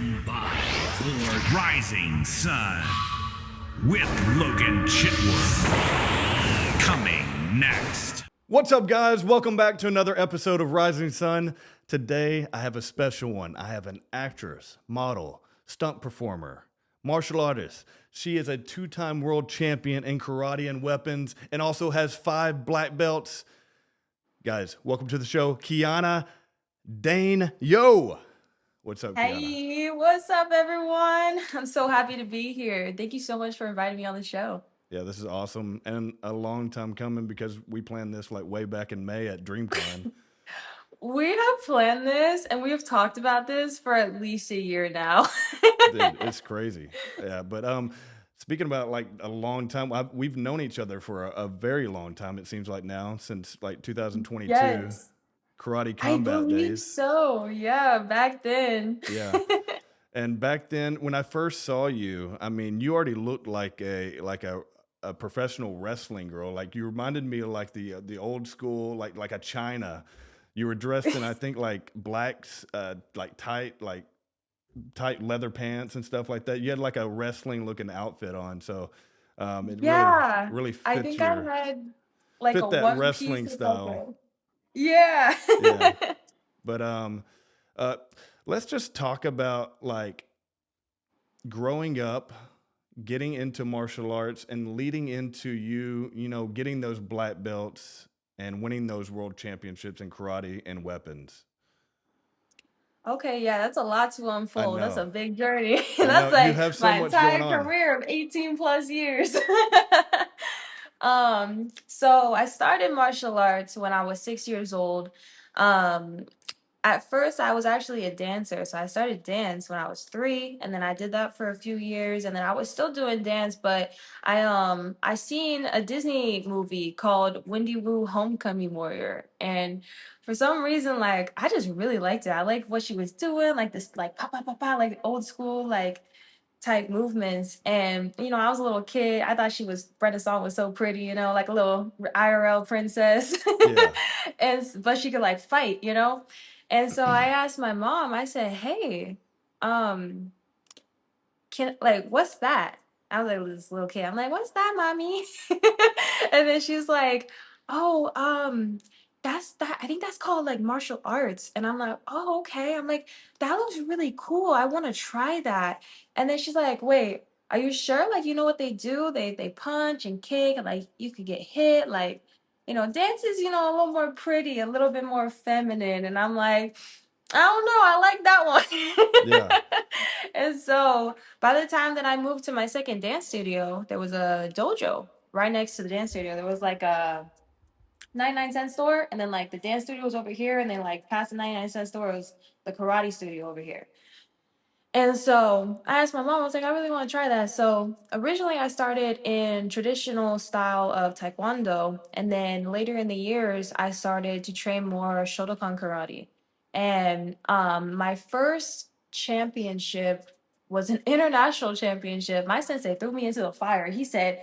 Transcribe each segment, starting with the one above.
Stand by for Rising Sun with Logan Chitwood. Coming next. What's up, guys? Welcome back to another episode of Rising Sun. Today, I have a special one. I have an actress, model, stunt performer, martial artist. She is a two-time world champion in karate and weapons and also has 5 black belts. Guys, welcome to the show, Kiana Daigneault. What's up, Kiana? Hey, what's up, everyone? I'm so happy to be here. Thank you so much for inviting me on the show. Yeah, this is awesome and a long time coming because we planned this like way back in May at DreamCon. We have planned this and we have talked about this for at least a year now. Dude, it's crazy. Yeah, but speaking about like a long time, we've known each other for a very long time. It seems like now since like 2022, Yes, karate I combat believe days. so. Yeah, back then. Yeah. And back then, when I first saw you, I mean, you already looked like a professional wrestling girl. Like you reminded me of like the old school, like a China. You were dressed in, I think, like blacks, like tight leather pants and stuff like that. You had like a wrestling looking outfit on, so it Yeah, really I fits think I your had like a fit that one wrestling piece of like style. a yeah. Yeah. But uh, let's just talk about like growing up, getting into martial arts, and leading into you getting those black belts and winning those world championships in karate and weapons. Okay, yeah, that's a lot to I unfold. That's a know, big journey. I know, That's you like have so my much going entire on. career of 18 plus years. So I started martial arts when I was 6 years old. Um, at first, I was actually a dancer. So I started dance when I was 3, and then I did that for a few years, and then I was still doing dance, but I seen a Disney movie called Wendy Wu Homecoming Warrior, and for some reason, like I just really liked it. I liked what she was doing, like this, like pa pa pa pa, like old school, like type movements. And I was a little kid. I thought she was Renaissance was so pretty, like a little IRL princess. Yeah. But she could like fight. And so I asked my mom, I said, "Hey, um, can like what's that?" I was like this little kid. I'm like, "What's that, mommy?" And then she's like, "Oh, that's that. I think that's called like martial arts." And I'm like, "Oh, okay." I'm like, "That looks really cool. I want to try that." And then she's like, "Wait, are you sure? Like, you know what they do? They punch and kick, and like you could get hit. Like, dance is a little more pretty, a little bit more feminine." And I'm like, I don't know. I like Yeah. that one. And so by the time that I moved to my second dance studio, there was a dojo right next to the dance studio. There was like a 99-cent store, and then like the dance studio was over here, and then like past the 99-cent store was the karate studio over here. And so I asked my mom, I was like, I really want to try that. So originally I started in traditional style of Taekwondo. And then later in the years, I started to train more Shotokan karate. And my first championship was an international championship. My sensei threw me into the fire. He said,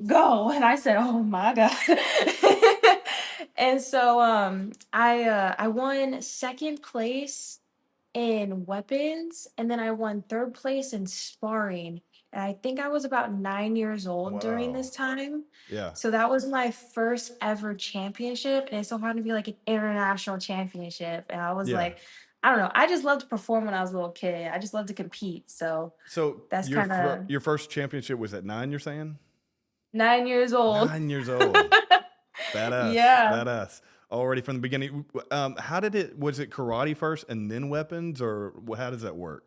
go. And I said, oh my God. And so I won second place in weapons, and then I won third place in sparring. And I think I was about 9 years old during Wow. this time. Yeah. So that was my first ever championship. And it so happened to be like an international championship. And I was Yeah. like, I don't know. I just loved to perform when I was a little kid. I just loved to compete. So So that's kind of your first championship was at 9, you're saying? 9 years old. 9 years old. Badass. Yeah. Badass. Already from the beginning. How did was it karate first and then weapons, or how does that work?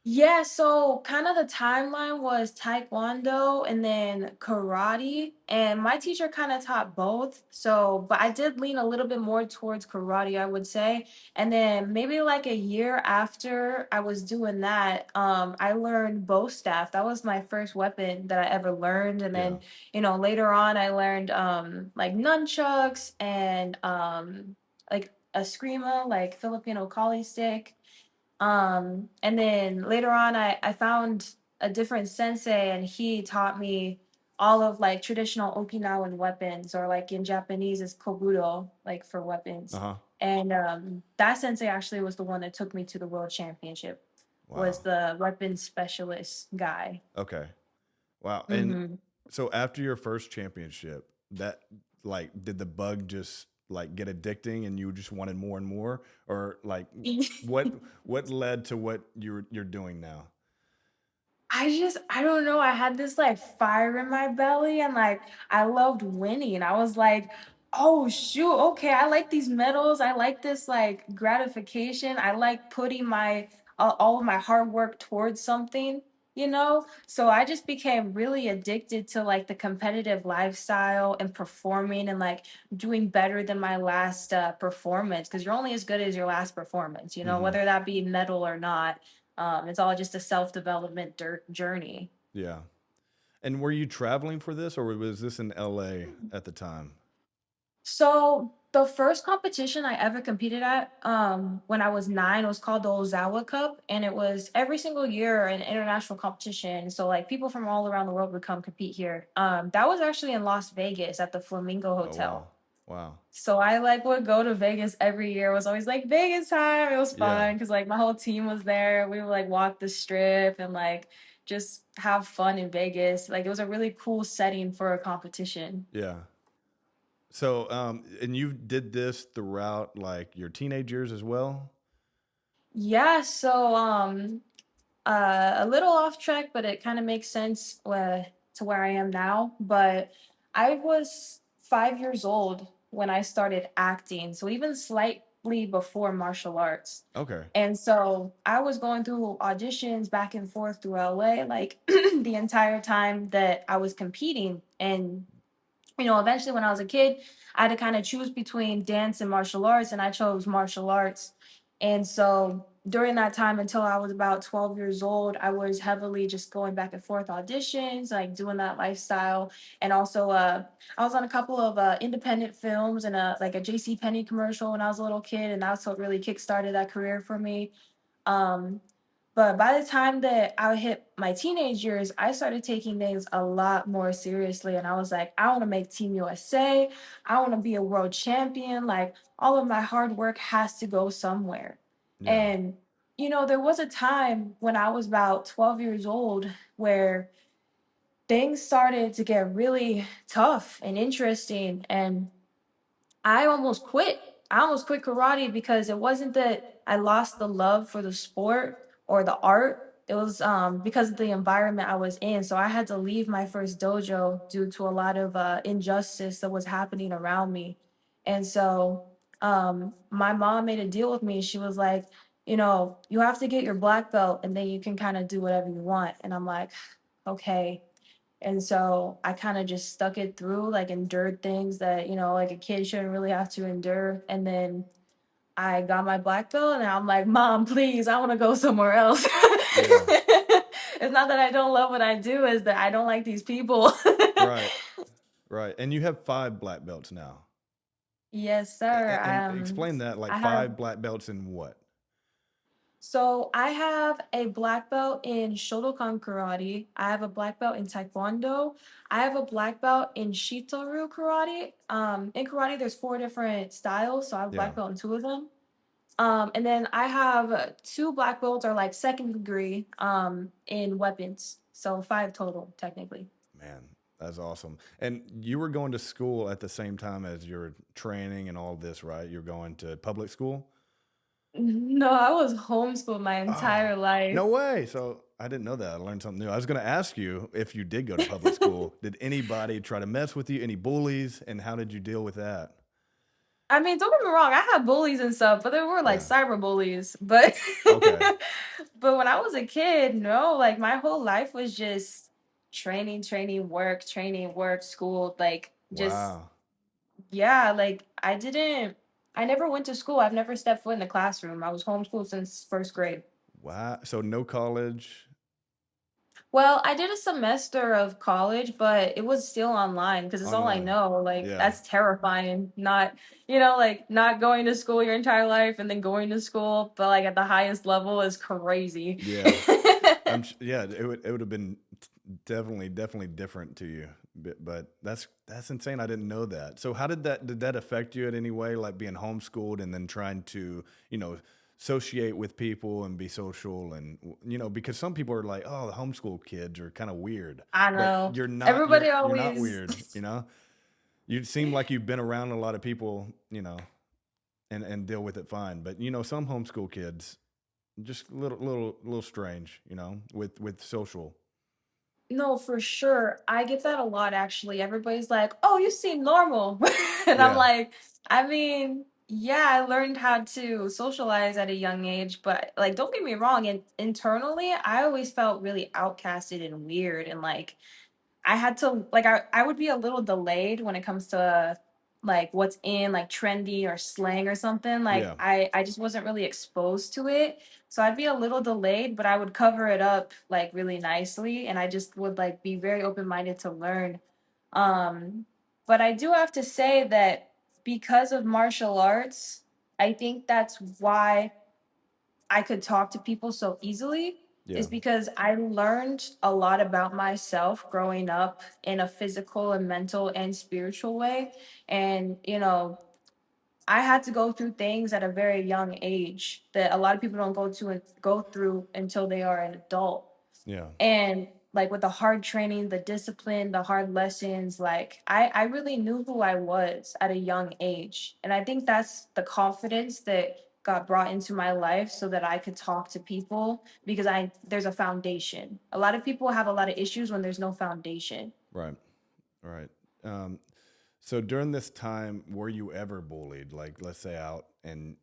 Yeah, so kind of the timeline was taekwondo and then karate. And my teacher kind of taught both. So, but I did lean a little bit more towards karate, I would say. And then maybe like a year after I was doing that, I learned bow staff. That was my first weapon that I ever learned. And Yeah. then, later on I learned like nunchucks and like a screama, like Filipino collie stick. And then later on, I found a different sensei, and he taught me all of like traditional Okinawan weapons, or like in Japanese is kobudo, like for weapons. Uh-huh. And that sensei actually was the one that took me to the world championship. was Wow. the weapons specialist guy. Okay. Wow. And Hmm. so after your first championship, that like did the bug just like get addicting and you just wanted more and more, or like what led to what you're doing now? I don't know, I had this, like, fire in my belly and, like, I loved winning. I was like, "Oh, shoot, okay, I like these medals, I like this, like, gratification, I like putting my all of my hard work towards something," you know? So I just became really addicted to, like, the competitive lifestyle and performing and, like, doing better than my last, performance. Because 'cause you're only as good as your last performance, you know, Hmm. whether that be medal or not. It's all just a self-development journey. Yeah. And were you traveling for this, or was this in LA at the time? So the first competition I ever competed at, when I was 9, was called the Ozawa Cup, and it was every single year an international competition. So like people from all around the world would come compete here. That was actually in Las Vegas at the Flamingo Oh wow. Hotel. Wow. So I like would go to Vegas every year. It was always like Vegas time. It was Yeah. fun because like my whole team was there. We would like walk the strip and like just have fun in Vegas. Like it was a really cool setting for a competition. Yeah. So and you did this throughout like your teenage years as well? Yeah, so a little off track, but it kind of makes sense to where I am now. But I was 5 years old when I started acting, so even slightly before martial arts. Okay. And so I was going through auditions back and forth through LA, like the entire time that I was competing. And eventually when I was a kid, I had to kind of choose between dance and martial arts, and I chose martial arts. And so during that time until I was about 12 years old, I was heavily just going back and forth auditions, like doing that lifestyle. And also I was on a couple of independent films and a JC Penney commercial when I was a little kid, and that's what really kickstarted that career for me. Um, but by the time that I hit my teenage years, I started taking things a lot more seriously. And I was like, I want to make Team USA. I want to be a world champion. Like, all of my hard work has to go somewhere. Yeah. And, there was a time when I was about 12 years old where things started to get really tough and interesting. And I almost quit. I almost quit karate because it wasn't that I lost the love for the sport or the art. It was because of the environment I was in. So I had to leave my first dojo due to a lot of injustice that was happening around me. And so my mom made a deal with me. She was like, you have to get your black belt and then you can kind of do whatever you want. And I'm like, okay. And so I kind of just stuck it through, like endured things that, like a kid shouldn't really have to endure. And then I got my black belt and I'm like, Mom, please, I want to go somewhere else. Yeah. It's not that I don't love what I do, is that I don't like these people. Right. Right. And you have 5 black belts now. Yes, sir. And explain that, like I have 5 black belts in what? So I have a black belt in Shotokan karate. I have a black belt in Taekwondo. I have a black belt in Shito-ryu karate. In karate, there's 4 different styles, so I have a Yeah. black belt in 2 of them. And then I have 2 black belts are like second degree in weapons, so 5 total technically. Man, that's awesome. And you were going to school at the same time as your training and all this, right? You're going to public school? No, I was homeschooled my Oh, entire life. no way. So I didn't know that. I learned something new. I was going to ask you if you did go to public school. Did anybody try to mess with you? Any bullies? And how did you deal with that? I mean, don't get me wrong, I had bullies and stuff, but they were like Yeah. cyber bullies. But Okay. but when I was a kid, no, like my whole life was just training, work, school, like just Wow. yeah, like I never went to school. I've never stepped foot in the classroom. I was homeschooled since first grade. Wow. So no college. Well, I did a semester of college, but it was still online because it's all I Online. know. Like Yeah. that's terrifying. Not, like not going to school your entire life and then going to school, but like at the highest level is crazy. Yeah. Yeah, it would have been definitely different to you. But that's insane. I didn't know that. So how did that affect you in any way, like being homeschooled and then trying to, associate with people and be social, and because some people are like, oh, the homeschool kids are kind of weird, I but know. you're not. Everybody You're not always weird. You seem like you've been around a lot of people, and deal with it fine. But some homeschool kids just little strange, with social. No, for sure. I get that a lot actually. Everybody's like, "Oh, you seem normal." And I'm Yeah, like, I mean, yeah, I learned how to socialize at a young age, but like don't get me wrong, internally, I always felt really outcasted and weird and like I had to like I would be a little delayed when it comes to like what's in like trendy or slang or something. Like yeah, I just wasn't really exposed to it. So I'd be a little delayed, but I would cover it up like really nicely and I just would like be very open-minded to learn. Um but I do have to say that because of martial arts, I think that's why I could talk to people so easily yeah, is because I learned a lot about myself growing up in a physical and mental and spiritual way. And, I had to go through things at a very young age that a lot of people don't go through until they are an adult. yeah. And like with the hard training, the discipline, the hard lessons, like I really knew who I was at a young age. And I think that's the confidence that got brought into my life so that I could talk to people because there's a foundation. A lot of people have a lot of issues when there's no foundation. Right, right. Um, so during this time, were you ever bullied? Like, let's say out and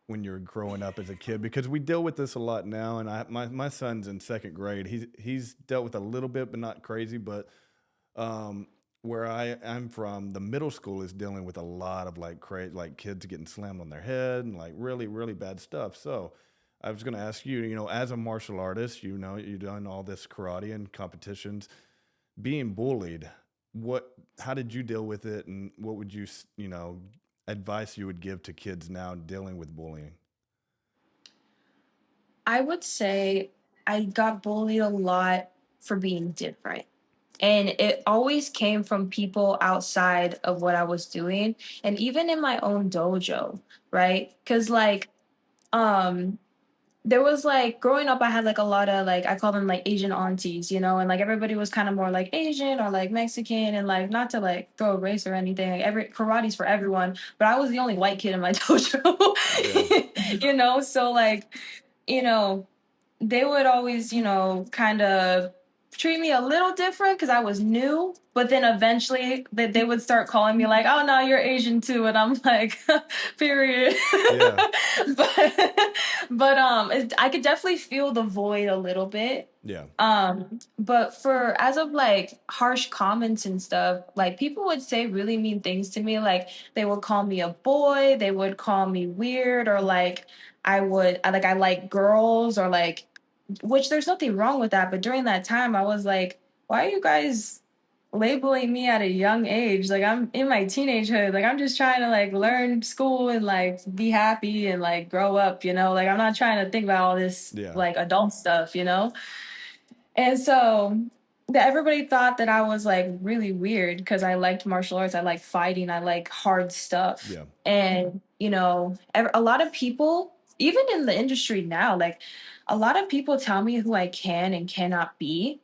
when you're growing up as a kid, because we deal with this a lot now. And my son's in second grade. He's dealt with a little bit, but not crazy. But um, where I'm from, the middle school is dealing with a lot of like kids getting slammed on their head and like really really bad stuff. So I was going to ask you, as a martial artist, you've done all this karate and competitions, being bullied. How did you deal with it, and what would advice you would give to kids now dealing with bullying? I would say I got bullied a lot for being different. And it always came from people outside of what I was doing and even in my own dojo, right? Cuz like um there was like growing up I had like a lot of like I call them like Asian aunties, and like everybody was kind of more like Asian or like Mexican and like not to like throw a race or anything. Like every karate's for everyone, but I was the only white kid in my dojo. Yeah, So like, you know, they would always, kind of treat me a little different because I was new. But then eventually they would start calling me like, "Oh no, you're Asian too," and I'm like, "Period." yeah, but I could definitely feel the void a little bit. yeah, But for as of like harsh comments and stuff, like people would say really mean things to me. Like they would call me a boy, they would call me weird, or like I like girls, or like which there's nothing wrong with that. But during that time, I was like, why are you guys labeling me at a young age? Like I'm in my teenagehood. Like I'm just trying to like learn school and like be happy and like grow up, Like I'm not trying to think about all this yeah, like adult stuff. And so that everybody thought that I was like really weird because I liked martial arts, I like fighting, I like hard stuff. yeah, And, a lot of people, even in the industry now, like a lot of people tell me who I can and cannot be.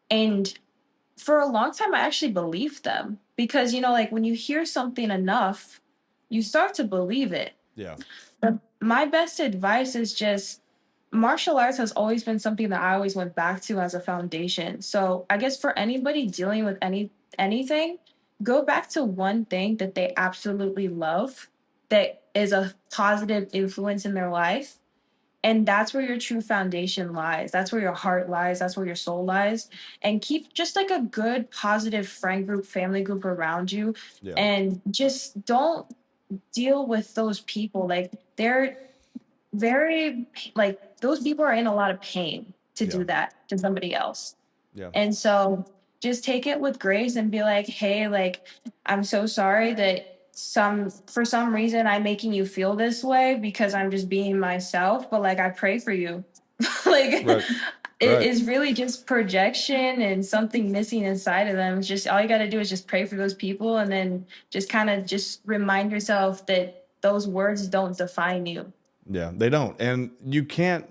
And for a long time, I actually believed them because, like when you hear something enough, you start to believe it. yeah, But my best advice is just martial arts has always been something that I always went back to as a foundation. So I guess for anybody dealing with anything, go back to one thing that they absolutely love that is a positive influence in their life. And that's where your true foundation lies. That's where your heart lies. That's where your soul lies. And keep just like a good, positive friend group, family group around you. yeah, And just don't deal with those people. Like they're very like those people are in a lot of pain to yeah, do that to somebody else. yeah, And so just take it with grace and be like, "Hey, like I'm so sorry that for some reason I'm making you feel this way because I'm just being myself, but like I pray for you." Like right, it right, is really just projection and something missing inside of them. It's just all you got to do is just pray for those people and then just kind of just remind yourself that those words don't define you. Yeah, they don't. And you can't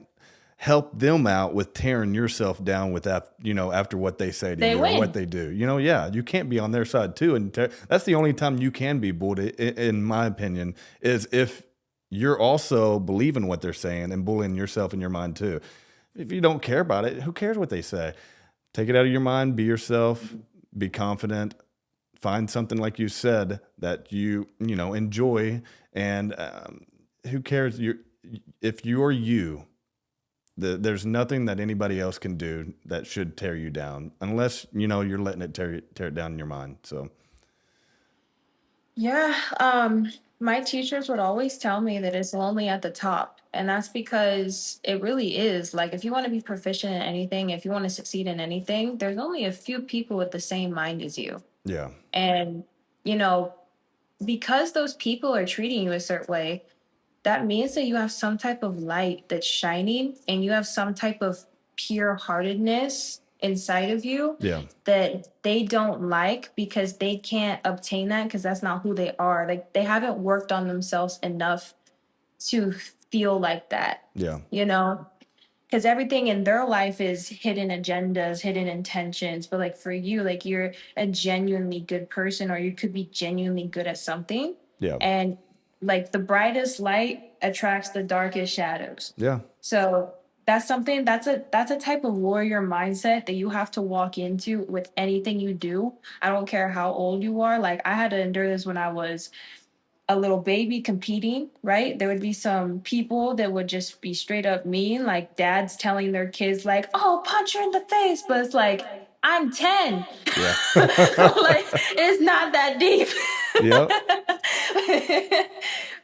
help them out with tearing yourself down with that, after what they say to They you or what win. they do. Yeah, you can't be on their side too. And that's the only time you can be bullied, in my opinion, is if you're also believing what they're saying and bullying yourself in your mind too. If you don't care about it, who cares what they say? Take it out of your mind, be yourself, be confident, find something like you said that enjoy, and who cares? If you're you, there's nothing that anybody else can do that should tear you down, unless you're letting it tear it down in your mind. So Yeah, my teachers would always tell me that it's lonely at the top. And that's because it really is. Like, if you want to be proficient in anything, if you want to succeed in anything, there's only a few people with the same mind as you. yeah, And, you know, because those people are treating you a certain way, that means that you have some type of light that's shining and you have some type of pure heartedness inside of you yeah, that they don't like because they can't obtain that because that's not who they are. Like they haven't worked on themselves enough to feel like that, yeah, you know? Because everything in their life is hidden agendas, hidden intentions. But like for you, like you're a genuinely good person, or you could be genuinely good at something. yeah, And like the brightest light attracts the darkest shadows. yeah, So that's something that's a type of warrior mindset that you have to walk into with anything you do. I don't care how old you are. Like I had to endure this when I was a little baby competing, right? There would be some people that would just be straight up mean, like dads telling their kids, like, oh, punch her in the face. But it's like, I'm 10. yeah, Like, it's not that deep. yep,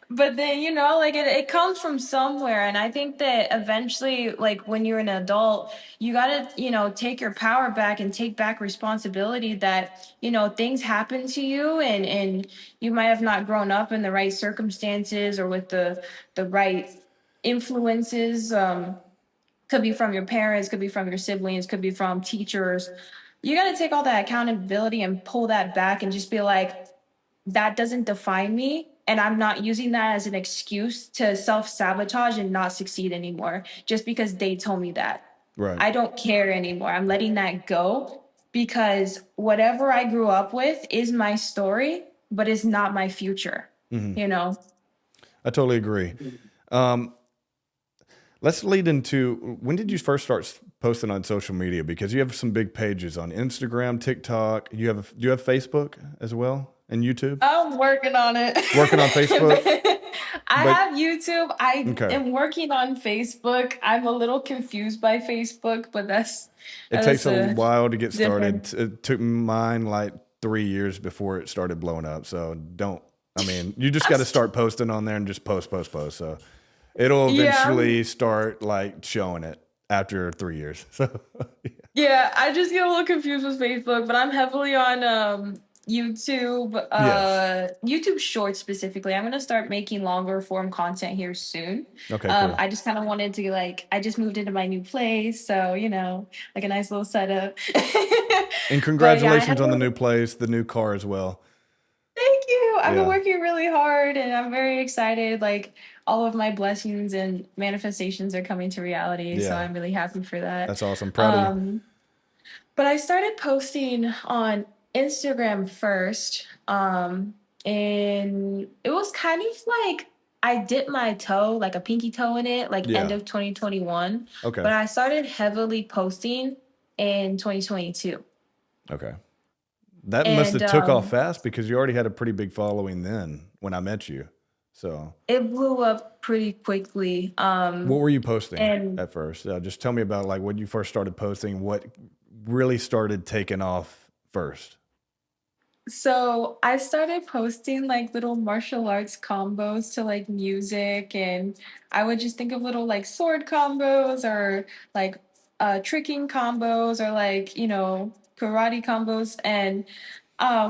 But then, like it comes from somewhere. And I think that eventually, like when you're an adult, you got to, take your power back and take back responsibility that, things happen to you and you might have not grown up in the right circumstances or with the right influences. Could be from your parents, could be from your siblings, could be from teachers. You got to take all that accountability and pull that back and just be like, that doesn't define me. And I'm not using that as an excuse to self sabotage and not succeed anymore just because they told me that. right. I don't care anymore. I'm letting that go because whatever I grew up with is my story, but it's not my future. You know? I totally agree. Um, let's lead into, when did you first start posting on social media? Because you have some big pages on Instagram, TikTok. Do you have Facebook as well and YouTube? I'm working on it. Working on Facebook? I But- have YouTube. I Okay. am working on Facebook. I'm a little confused by Facebook, but It takes a while to get started. different- It took mine like 3 years before it started blowing up. So you just got to start posting on there and just post. So it'll eventually start like showing it after 3 years. So Yeah, I just get a little confused with Facebook, but I'm heavily on YouTube, Yes. YouTube Shorts specifically. I'm gonna start making longer form content here soon. Okay, cool. I just kind of wanted to I just moved into my new place, so like a nice little setup. And But, congratulations yeah, on the new place, the new car as well. Thank you. I've been Yeah. working really hard, and I'm very excited. Like all of my blessings and manifestations are coming to reality, so Yeah. I'm really happy for that. That's awesome. Proud of you. But I started posting on Instagram first. And it was kind of like I dipped my toe, like a pinky toe in it, like end Yeah. of 2021. Okay. But I started heavily posting in 2022. Okay. That must have And took off fast because you already had a pretty big following then when I met you. So it blew up pretty quickly. what were you posting and- at first? Just tell me about like when you first started posting, what really started taking off first. So I started posting like little martial arts combos to like music, and I would just think of little like sword combos or like tricking combos or like, karate combos. And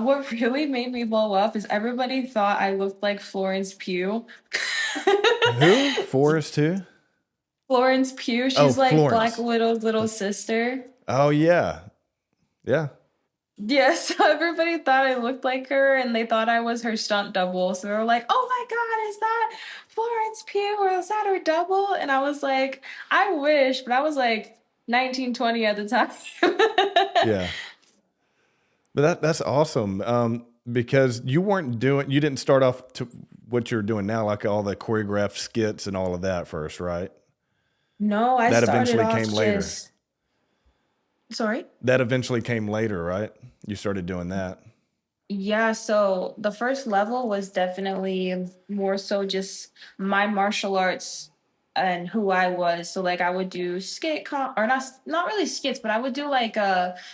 what really made me blow up is everybody thought I looked like Florence Pugh. Who? Forrest too? Florence Pugh, Oh, she's like Florence. Black Widow's little sister. Oh yeah. Yeah. Yeah, so everybody thought I looked like her and they thought I was her stunt double. So they were like, oh my God, is that Florence Pugh or is that her double? And I was like, I wish, but I was like 19, 20 at the time. Yeah. But that's awesome. Because you didn't start off to what you're doing now, like all the choreographed skits and all of that first, right? No, I That started eventually off came later. just, sorry? That eventually came later, right? You started doing that. Yeah, so the first level was definitely more so just my martial arts and who I was. So like I would do or not really skits, but I would do like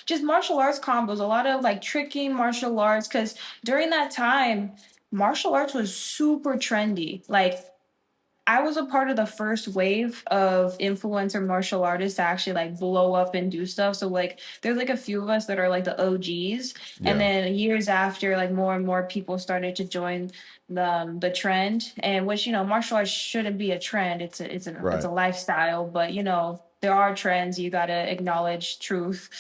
just martial arts combos, a lot of like tricking martial arts cuz during that time martial arts was super trendy. Like I was a part of the first wave of influencer martial artists to actually like blow up and do stuff. So like there's like a few of us that are like the OGs. And Yeah. then years after, like more and more people started to join the trend. And which, martial arts shouldn't be a trend. It's a Right. lifestyle, but there are trends. You gotta acknowledge truth.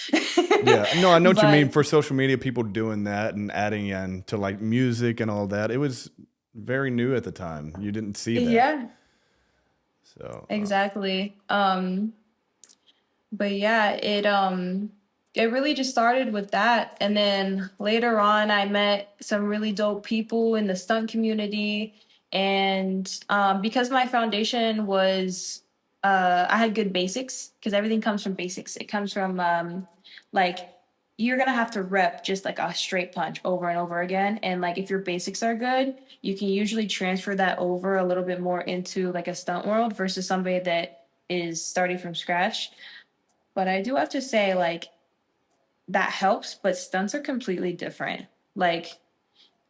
Yeah. No, I know what you mean. But For social media, people doing that and adding in to like music and all that. It was very new at the time. You didn't see that. yeah, So, exactly. But yeah, it really just started with that. And then later on I met some really dope people in the stunt community. And because my foundation was I had good basics because everything comes from basics. It comes from like you're gonna have to rep just like a straight punch over and over again. And like if your basics are good, you can usually transfer that over a little bit more into like a stunt world versus somebody that is starting from scratch. But I do have to say, like, that helps, but stunts are completely different. Like,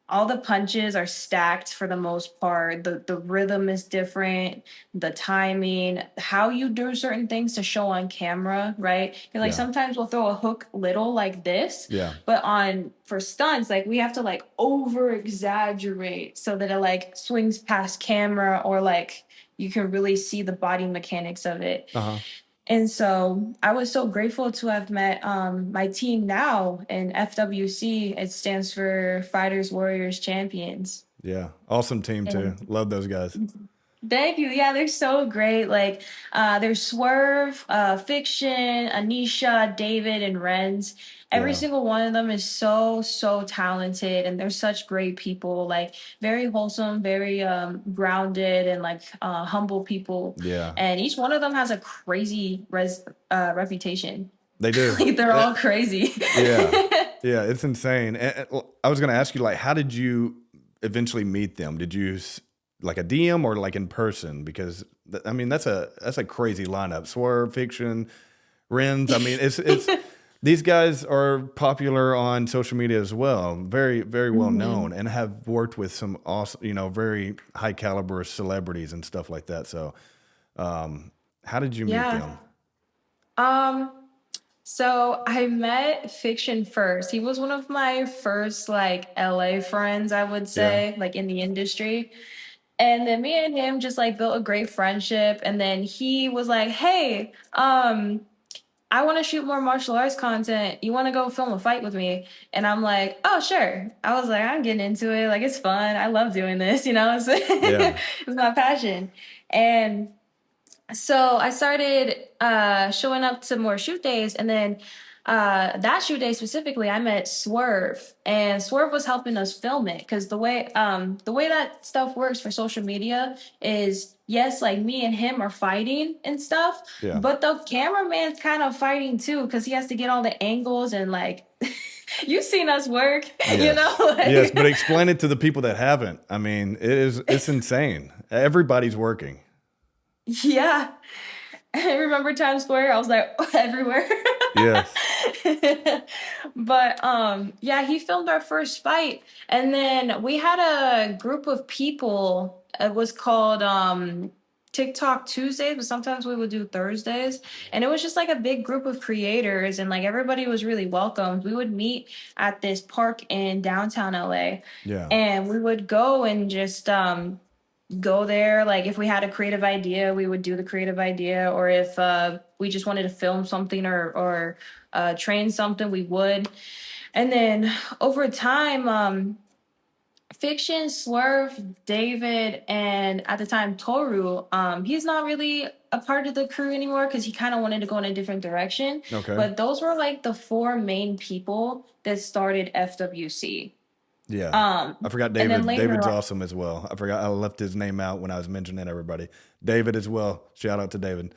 all the punches are stacked for the most part. The rhythm is different, the timing, how you do certain things to show on camera, right? And like yeah. sometimes we'll throw a hook little like this, Yeah. but on for stunts, like we have to like over exaggerate so that it like swings past camera or like you can really see the body mechanics of it. Uh huh. And so I was so grateful to have met my team now in FWC. It stands for Fighters, Warriors, Champions. Yeah. Awesome team, too. And Love those guys. thank you. Yeah, they're so great. Like, there's Swerve, Fiction, Anisha, David, and Renz. Every Yeah. single one of them is so, so talented, and they're such great people. Like, very wholesome, very grounded, and like humble people. Yeah. And each one of them has a crazy reputation. They do. Like, they're all crazy. Yeah. Yeah. It's insane. And I was going to ask you, like, how did you eventually meet them? Did you like a DM or like in person? Because I mean, that's a crazy lineup. Swerve, Fiction, Renz. I mean, it's these guys are popular on social media as well. Very, very well Mhm. known and have worked with some awesome, very high caliber celebrities and stuff like that. So, how did you meet Yeah. them? Um, So I met Fiction first. He was one of my first like LA friends, I would Yeah. say, like in the industry. And then me and him just like built a great friendship. And then he was like, "Hey, I want to shoot more martial arts content. You want to go film a fight with me?" And I'm like, "Oh, sure." I was like, "I'm getting into it. Like it's fun. I love doing this, It's, Yeah. it's my passion." And so I started showing up to more shoot days, and then that shoot day specifically, I met Swerve, and Swerve was helping us film it because the way that stuff works for social media is yes, like me and him are fighting and stuff, Yeah. but the cameraman's kind of fighting too because he has to get all the angles and like you've seen us work, Yes. Yes, but like explain it to the people that haven't. I mean, it's insane. Everybody's working. yeah. I remember Times Square. I was like everywhere. Yes. But yeah, he filmed our first fight and then we had a group of people. It was called TikTok Tuesdays, but sometimes we would do Thursdays. And it was just like a big group of creators and like everybody was really welcomed. We would meet at this park in downtown LA Yeah. and we would go and just go there. Like if we had a creative idea, we would do the creative idea, or if we just wanted to film something or train something, we would. And then over time, Fiction, Swerve, David, and at the time Toru, he's not really a part of the crew anymore because he kind of wanted to go in a different direction. Okay. But those were like the four main people that started FWC. Yeah. I forgot And then David. later David's on, awesome as well. I forgot I left his name out when I was mentioning everybody. David as well. Shout out to David.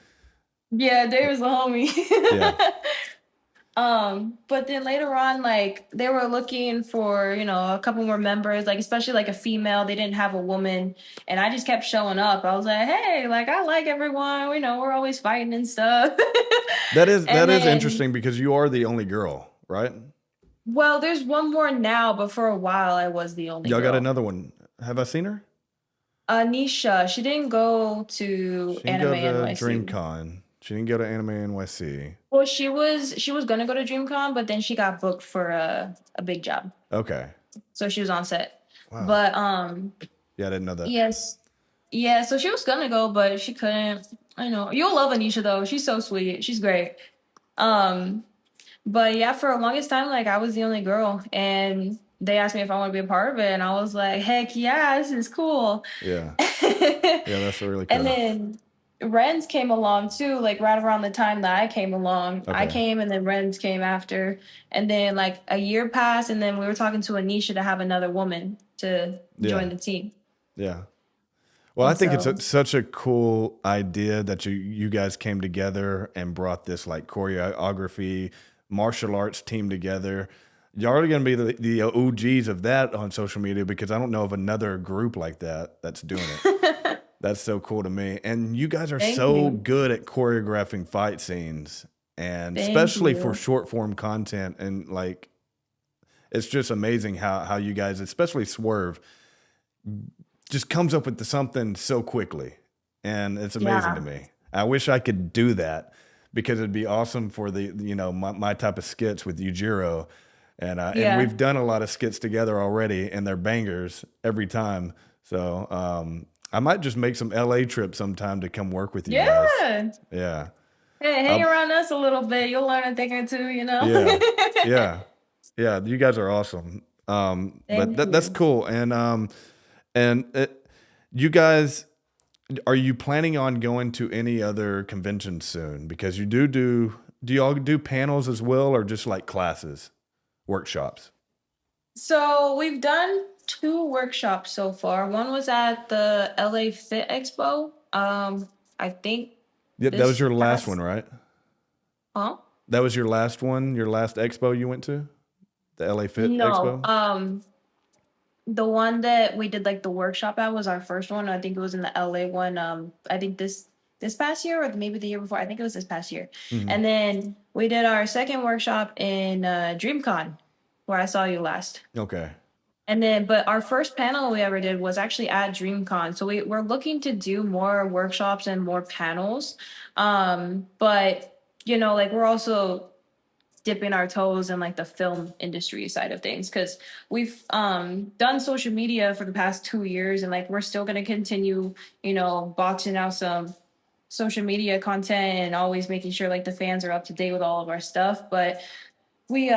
yeah, David's a homie. Yeah. But then later on, like they were looking for, a couple more members, like especially like a female. They didn't have a woman, and I just kept showing up. I was like, hey, like I like everyone. We're always fighting and stuff. That is And then, interesting because you are the only girl, right? well, there's one more now, but for a while I was the only Y'all got girl. another one. Have I seen her? Nisha, she didn't go to She didn't Anime go to NYC. DreamCon. She didn't go to Anime NYC. Well, she was gonna go to DreamCon, but then she got booked for a big job, Okay. so she was on set. Wow. But Yeah, I didn't know that. yes, yeah. So she was gonna go, but she couldn't. I know you'll love Anisha though. She's so sweet. She's great. Um, but yeah, for the longest time, like I was the only girl, and they asked me if I want to be a part of it, and I was like, heck yeah, this is cool. Yeah. Yeah, that's really And cool. then Renz came along too, like right around the time that I came along. I Okay. came and then Renz came after. And then like a year passed and then we were talking to Anisha to have another woman to Yeah. join the team. Yeah. Well, I And think it's so such a cool idea that you guys came together and brought this like choreography, martial arts team together. Y'all are going to be the OGs of that on social media because I don't know of another group like that that's doing it. That's so cool to me. And you guys are thank so you. good at choreographing fight scenes and Thank especially for you. short form content. And like, it's just amazing how you guys, especially Swerve, just comes up with something so quickly. And it's amazing to Yeah. me. I wish I could do that because it'd be awesome for my type of skits with Yujiro. And Yeah. we've done a lot of skits together already and they're bangers every time. So I might just make some LA trips sometime to come work with you guys. Yeah. Yeah. Hey, hang I'll, around us a little bit. You'll learn a thing or two, yeah. Yeah. Yeah. You guys are awesome. But Thank that's you. cool. And you guys, are you planning on going to any other conventions soon? Because you do y'all do panels as well or just like classes, workshops? So we've done two workshops so far. One was at the LA Fit Expo. I think Yeah, that was this your last one, past, right? huh? That was your last one, your last expo you went to? The LA Fit No. Expo? The one that we did like the workshop at was our first one. I think it was in the LA one. I think this past year or maybe the year before. I think it was this past year. Hmm. And then we did our second workshop in DreamCon, where I saw you last. Okay. And then, but our first panel we ever did was actually at DreamCon. So we're looking to do more workshops and more panels. But like we're also dipping our toes in like the film industry side of things because we've done social media for the past 2 years and like we're still going to continue boxing out some social media content and always making sure like the fans are up to date with all of our stuff. But we're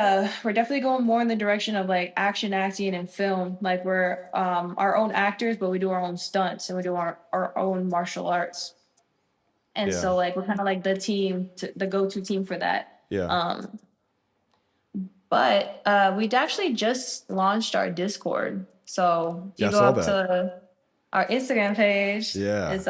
definitely going more in the direction of like action acting and film. Like we're our own actors, but we do our own stunts and we do our own martial arts. And Yeah. so like we're kind of like the go-to team for that. Yeah. um but we'd actually just launched our Discord. So if Yeah, you I go saw up that. to our Instagram page, Yeah. is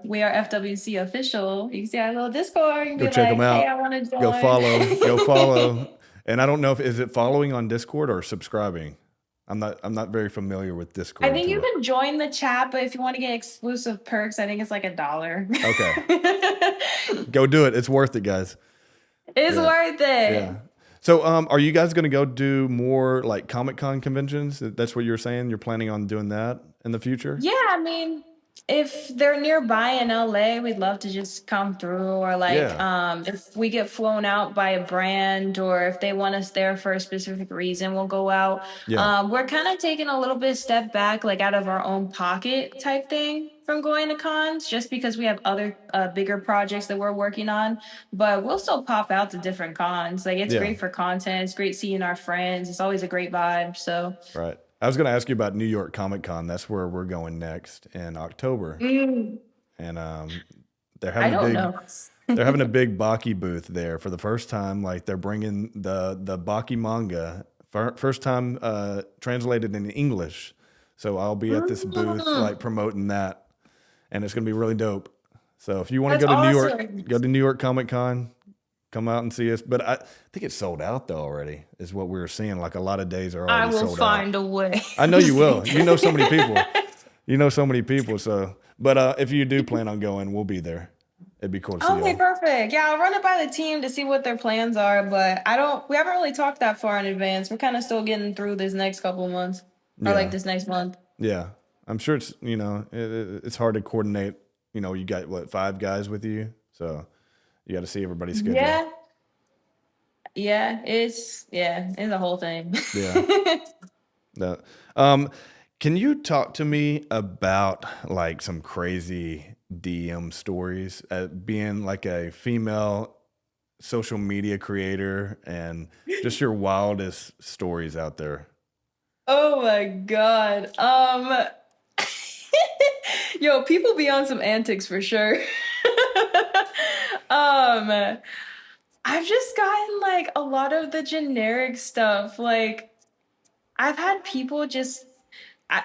we are FWC official. You can see our little Discord. You can Go be check them like, hey, I out. want to Go join. follow. Go follow. And I don't know if is it following on Discord or subscribing. I'm not very familiar with I Discord think too you well. can join the chat, but if you want to get exclusive perks, I think it's like $1. Okay. Go do it. It's worth it, guys. It's Yeah. worth it. Yeah. So are you guys going to go do more like Comic-Con conventions? That's what you're saying? You're planning on doing that in the future? Yeah, I mean, If they're nearby in LA, we'd love to just come through, or like Yeah. if we get flown out by a brand, or if they want us there for a specific reason, we'll go out. Yeah. We're kind of taking a little bit step back, like out of our own pocket type thing from going to cons, just because we have other bigger projects that we're working on. But we'll still pop out to different cons. Like it's Yeah. great for content. It's great seeing our friends. It's always a great vibe. So Right. I was going to ask you about New York Comic Con. That's where we're going next in October. And they're I having a don't big know. they're having a big Baki booth there for the first time. Like they're bringing the Baki manga first time translated in English. So I'll be at this booth like promoting that, and it's going to be really dope. So if you want to That's go to New York, awesome. go to New York Comic Con, come out and see us. But I think it's sold out though already. Is what we were seeing. Like a lot of days are I already will sold out. find a way. I know you will. You know so many people. You know so many people. So, but if you do plan on going, we'll be there. It'd be cool to see Okay, y'all. perfect. Yeah, I'll run it by the team to see what their plans are, but we haven't really talked that far in advance. We're kind of still getting through this next couple of months, or like Yeah, this next month. yeah. I'm sure it's it's hard to coordinate. You got what 5 guys with you, so you got to see everybody's schedule. Yeah, it's a whole thing. Yeah. That. Can you talk to me about like some crazy DM stories being like a female social media creator and just your wildest stories out there? Oh my God. Yo, people be on some antics for sure. Um, I've just gotten like a lot of the generic stuff. Like I've had people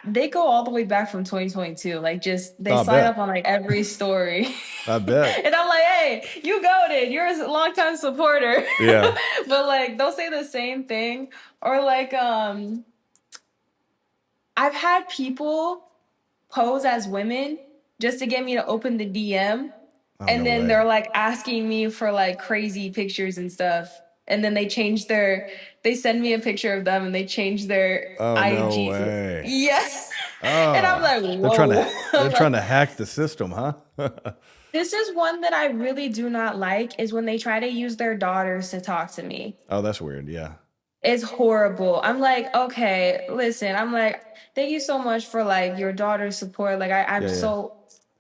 they go all the way back from 2022. Like just they I slide up bet. on like every story. I bet. And I'm like, hey, you goated. You're a longtime supporter. Yeah. But like they'll say the same thing. Or like I've had people pose as women just to get me to open the DM. Oh, And no then way. they're like asking me for like crazy pictures and stuff. And then they send me a picture of them and they change their Oh, no IGs. way. Yes. And I'm Oh, like, they're trying to whoa. they're I'm trying like, to hack the system, huh? this is one that I really do not like is when they try to use their daughters to talk to me. Oh, that's weird. Yeah. It's horrible. I'm like, okay, listen, I'm like, thank you so much for like your daughter's support. Like I'm Yeah, yeah. so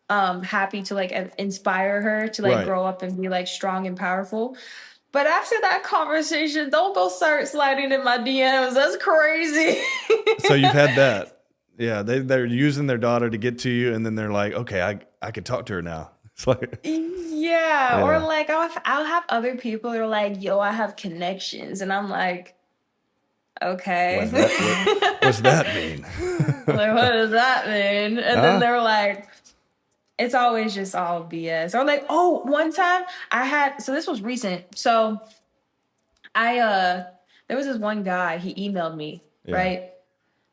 happy to like inspire her to like Right. grow up and be like strong and powerful. But after that conversation, don't go start sliding in my DMs. That's crazy. So you've had that. Yeah, they're using their daughter to get to you, and then they're like, okay, I can talk to her now. It's like, Yeah. Or yeah. like I'll have other people that are like, yo, I have connections. And I'm like, okay. What's that mean? Like, what does that mean? And then Huh? they're like, it's always just all BS. Or like, oh, one time so this was recent. So there was this one guy, he emailed me, Yeah. right?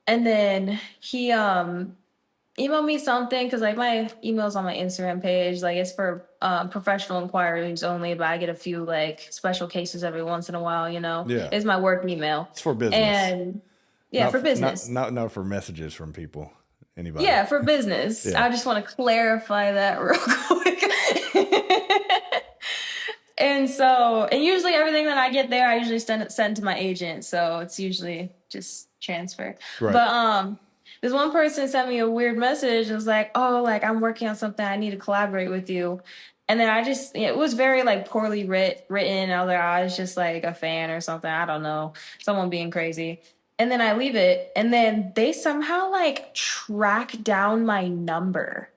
And then he emailed me something because like my email's on my Instagram page, like it's for professional inquiries only, but I get a few like special cases every once in a while, Yeah. It's my work email. It's for business. And yeah, for business. Not for messages from people. Anybody. Yeah, for business. Yeah. I just want to clarify that real quick. And usually everything that I get there, I usually send to my agent. So it's usually just transfer. Right. But this one person sent me a weird message and was like, oh, like I'm working on something. I need to collaborate with you. And then it was very like poorly written. I was like, I was just like a fan or something. I don't know. Someone being crazy. And then I leave it. And then they somehow like track down my number.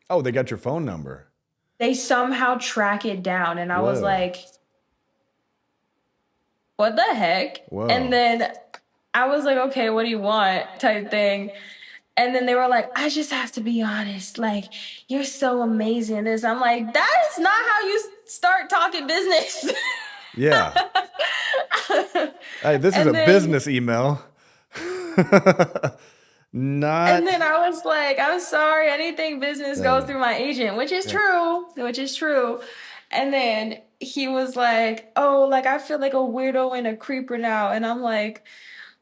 Oh, they got your phone number. They somehow track it down. And I was Whoa. like, what the heck? Whoa. And then I was like, okay, what do you want? Type thing. And then they were like, I just have to be honest. Like, you're so amazing in this. I'm like, that is not how you start talking business. Yeah. Hey, this is And a then- business email. Not. And then I was like, I'm sorry, anything business goes through my agent, which is true. And then he was like, oh, like I feel like a weirdo and a creeper now. And I'm like,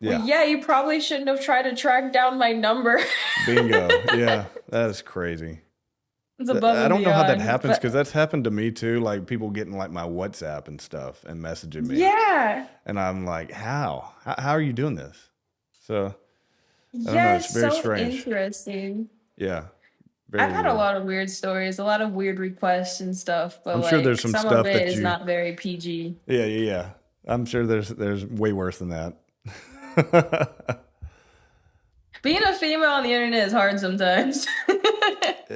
Well, Yeah. yeah, you probably shouldn't have tried to track down my number. Bingo. Yeah. That is crazy. It's above I and don't know how that beyond. happens because But that's happened to me too. Like people getting like my WhatsApp and stuff and messaging me. yeah. And I'm like, how? How are you doing this? So I don't know. Yeah, It's it's very so strange. interesting. Yeah. I've Very had a weird. lot of weird stories, a lot of weird requests and stuff, but I'm sure there's like some some of stuff it that is you, not very PG. yeah. I'm sure there's way worse than that. Being a female on the internet is hard sometimes.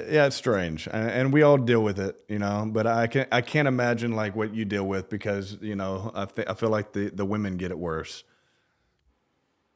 Yeah, it's strange, and we all deal with it, you know. But I can't imagine like what you deal with because you know I feel like the women get it worse.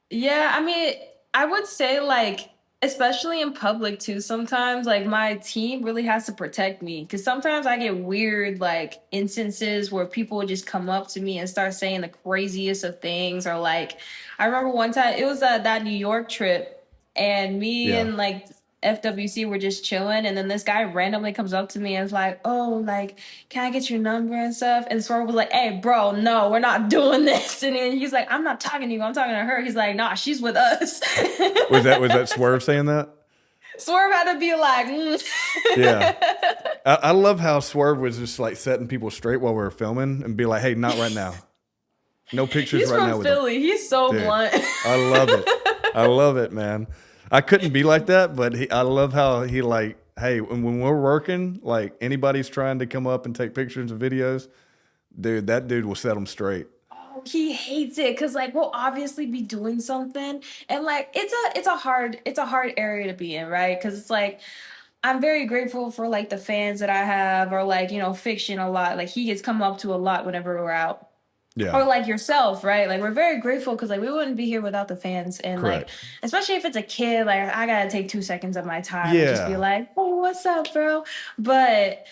Yeah, I mean, I would say like, especially in public too, sometimes like my team really has to protect me because sometimes I get weird like instances where people would just come up to me and start saying the craziest of things, or like I remember one time it was that New York trip, and me Yeah. and like FWC were just chilling, and then this guy randomly comes up to me and is like, "Oh, like, can I get your number and stuff?" And Swerve was like, "Hey, bro, no, we're not doing this." And then he's like, "I'm not talking to you, I'm talking to her." He's like, "Nah, she's with us." Was that Swerve saying that? Swerve had to be like, mm. Yeah. I love how Swerve was just like setting people straight while we were filming and be like, "Hey, not right now. No pictures He's right from now with them." Philly. He's so Dude, blunt. I love it. I love it, man. I couldn't be like that, but I love how he like, hey, when we're working, like anybody's trying to come up and take pictures and videos, dude, that dude will set them straight. He hates it because like we'll obviously be doing something, and like it's a hard area to be in, right? Because it's like I'm very grateful for like the fans that I have, or like fiction a lot. Like he gets come up to a lot whenever we're out, Yeah, or like yourself, right? Like we're very grateful because like we wouldn't be here without the fans, and like correct. especially if it's a kid, like I gotta take 2 seconds of my time and just be Yeah, like, "Oh, what's up, bro?" But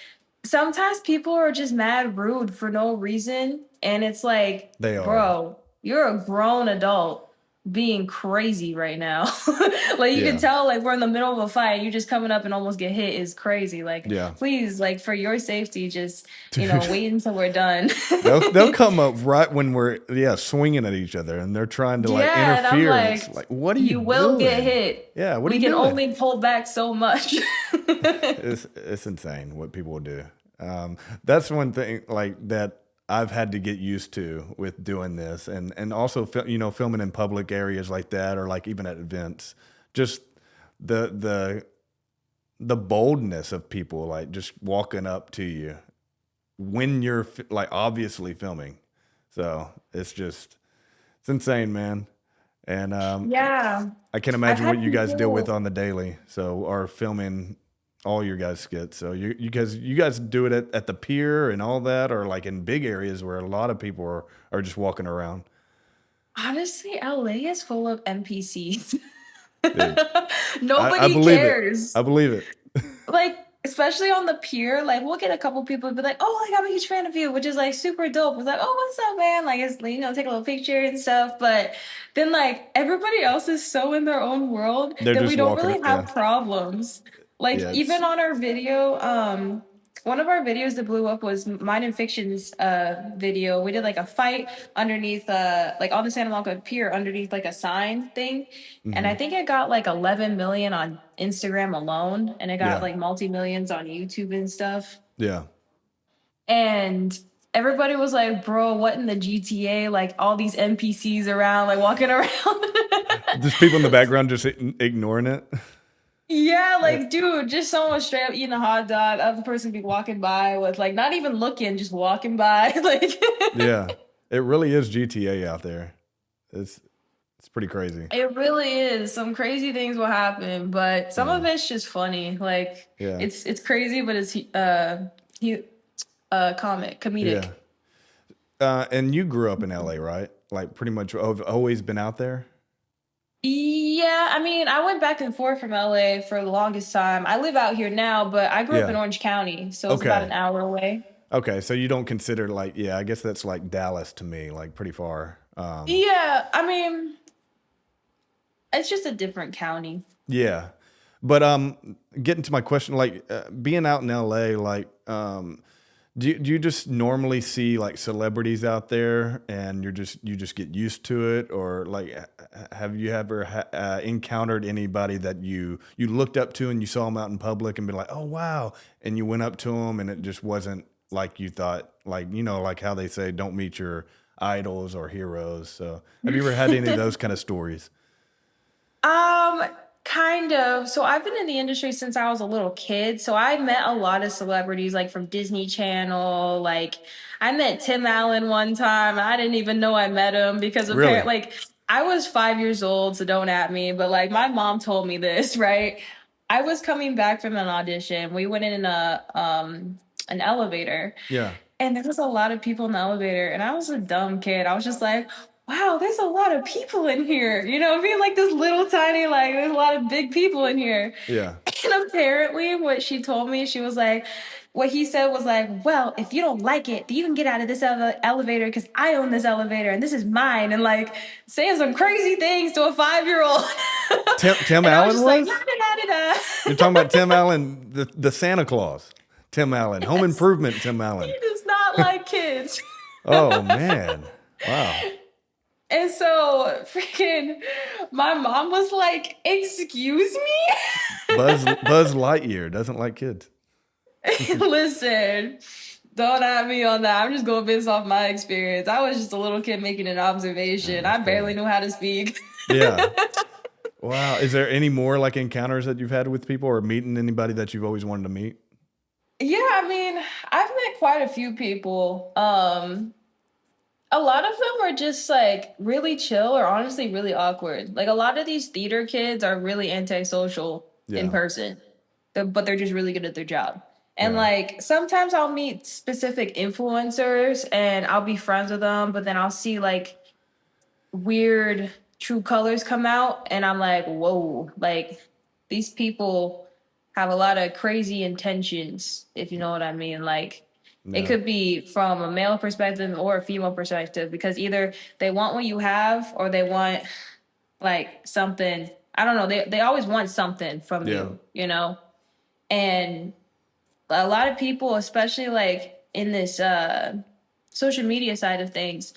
sometimes people are just mad rude for no reason, and it's like, they are. bro, you're a grown adult being crazy right now. Like you can Yeah, tell like we're in the middle of a fight, you just coming up and almost get hit is crazy. Like yeah, please, like for your safety, just dude. wait until we're done. They'll come up right when we're swinging at each other and they're trying to like Yeah, and I'm interfere and it's like, like, what are you you will get doing? hit. Yeah, what are We you can doing? only pull back so much. It's insane what people do. That's one thing like that I've had to get used to with doing this, and also filming in public areas like that, or like even at events. Just the the the boldness of people like just walking up to you when you're like obviously filming. So it's insane, man. And Yeah, I can't I've imagine what had you guys deal with people. on the daily. So, or filming all your guys' skits. So you guys do it at the pier and all that, or like in big areas where a lot of people are just walking around. Honestly, LA is full of NPCs. Dude, I Nobody believe it. I cares. believe it. Like, especially on the pier, like we'll get a couple people be like, "Oh, like I'm a huge fan of you," which is like super dope. It's like, "Oh, what's up, man?" Like it's take a little picture and stuff. But then like everybody else is so in their own world They're that we just don't walking. really Yeah, have problems. Like yeah. even It's on our video, one of our videos that blew up was mine and Fiction's video. We did like a fight underneath like on the Santa Monica Pier underneath like a sign thing. And I hmm think it got like 11 million on Instagram alone, and it got yeah, like multi millions on YouTube and stuff. yeah. And everybody was like, "Bro, what in the GTA? Like all these NPCs around, like walking around." Just people in the background just ignoring it. Yeah, like dude, just someone straight up eating a hot dog, other person be walking by with like not even looking, just walking by. Like Yeah, it really is GTA out there. It's it's pretty crazy. it really is. Some crazy things will happen, but some Yeah, of it's just funny. Like yeah, it's crazy, but it's he comedic. yeah. And you grew up in LA, right? Like pretty much have always been out there. Yeah, I mean, I went back and forth from LA for the longest time. I live out here now, but I grew up in Yeah. Orange County, so it's about Okay. an hour away. Okay. So you don't consider like, yeah, I guess that's like Dallas to me, like pretty far. Yeah, I mean, it's just a different county. Yeah. But getting to my question, like being out in LA, like Do you just normally see like celebrities out there and you just get used to it, or like have you ever encountered anybody that you looked up to and you saw them out in public and be like, oh wow, and you went up to them and it just wasn't like you thought, like like how they say don't meet your idols or heroes. So have you ever had any of those kind of stories? Um, kind of. So I've been in the industry since I was a little kid. So I met a lot of celebrities like from Disney Channel. Like I met Tim Allen one time. I didn't even know I met him because Really? apparently like I was 5 years old, so don't at me. But like my mom told me this, right? I was coming back from an audition. We went in a an elevator Yeah. and there was a lot of people in the elevator, and I was a dumb kid. I was just like, wow, there's a lot of people in here. You know, being like this little tiny, like, there's a lot of big people in here. Yeah. And apparently, what she told me, she was like, what he said was like, well, if you don't like it, you can get out of this elevator because I own this elevator and this is mine. And like saying some crazy things to a 5-year-old. Tim And I was Allen just like, was? da da da da. You're talking about Tim Allen, the Santa Claus, Tim Allen, Home Yes, Improvement, Tim he Allen. does not like kids. Oh man, wow. And so freaking my mom was like, excuse me? Buzz Lightyear doesn't like kids. Listen, don't at me on that. I'm just going based off my experience. I was just a little kid making an observation. That's I barely funny. knew how to speak. Yeah. Wow. Is there any more like encounters that you've had with people or meeting anybody that you've always wanted to meet? Yeah, I mean, I've met quite a few people. A lot of them are just like really chill or honestly really awkward. Like a lot of these theater kids are really antisocial in Yeah. person, but they're just really good at their job. And Yeah. like sometimes I'll meet specific influencers and I'll be friends with them, but then I'll see like weird true colors come out and I'm like, whoa, like these people have a lot of crazy intentions, if you know what I mean. Like it Yeah. could be from a male perspective or a female perspective because either they want what you have or they want like something. I don't know. They always want something from Yeah. you, you know? And a lot of people, especially like in this social media side of things,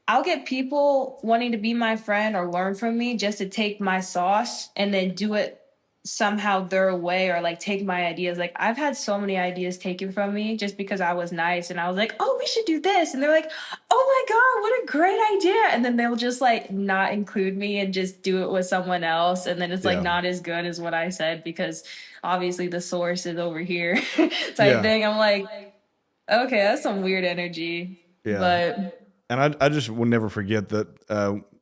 I'll get people wanting to be my friend or learn from me just to take my sauce and then do it somehow their way or like take my ideas. Like I've had so many ideas taken from me just because I was nice and I was like, "Oh, we should do this." And they're like, "Oh my god, what a great idea." And then they'll just like not include me and just do it with someone else and then it's like Yeah. not as good as what I said because obviously the source is over here type Yeah. thing. I'm like, "Okay, that's some weird energy." Yeah. But And I just will never forget that,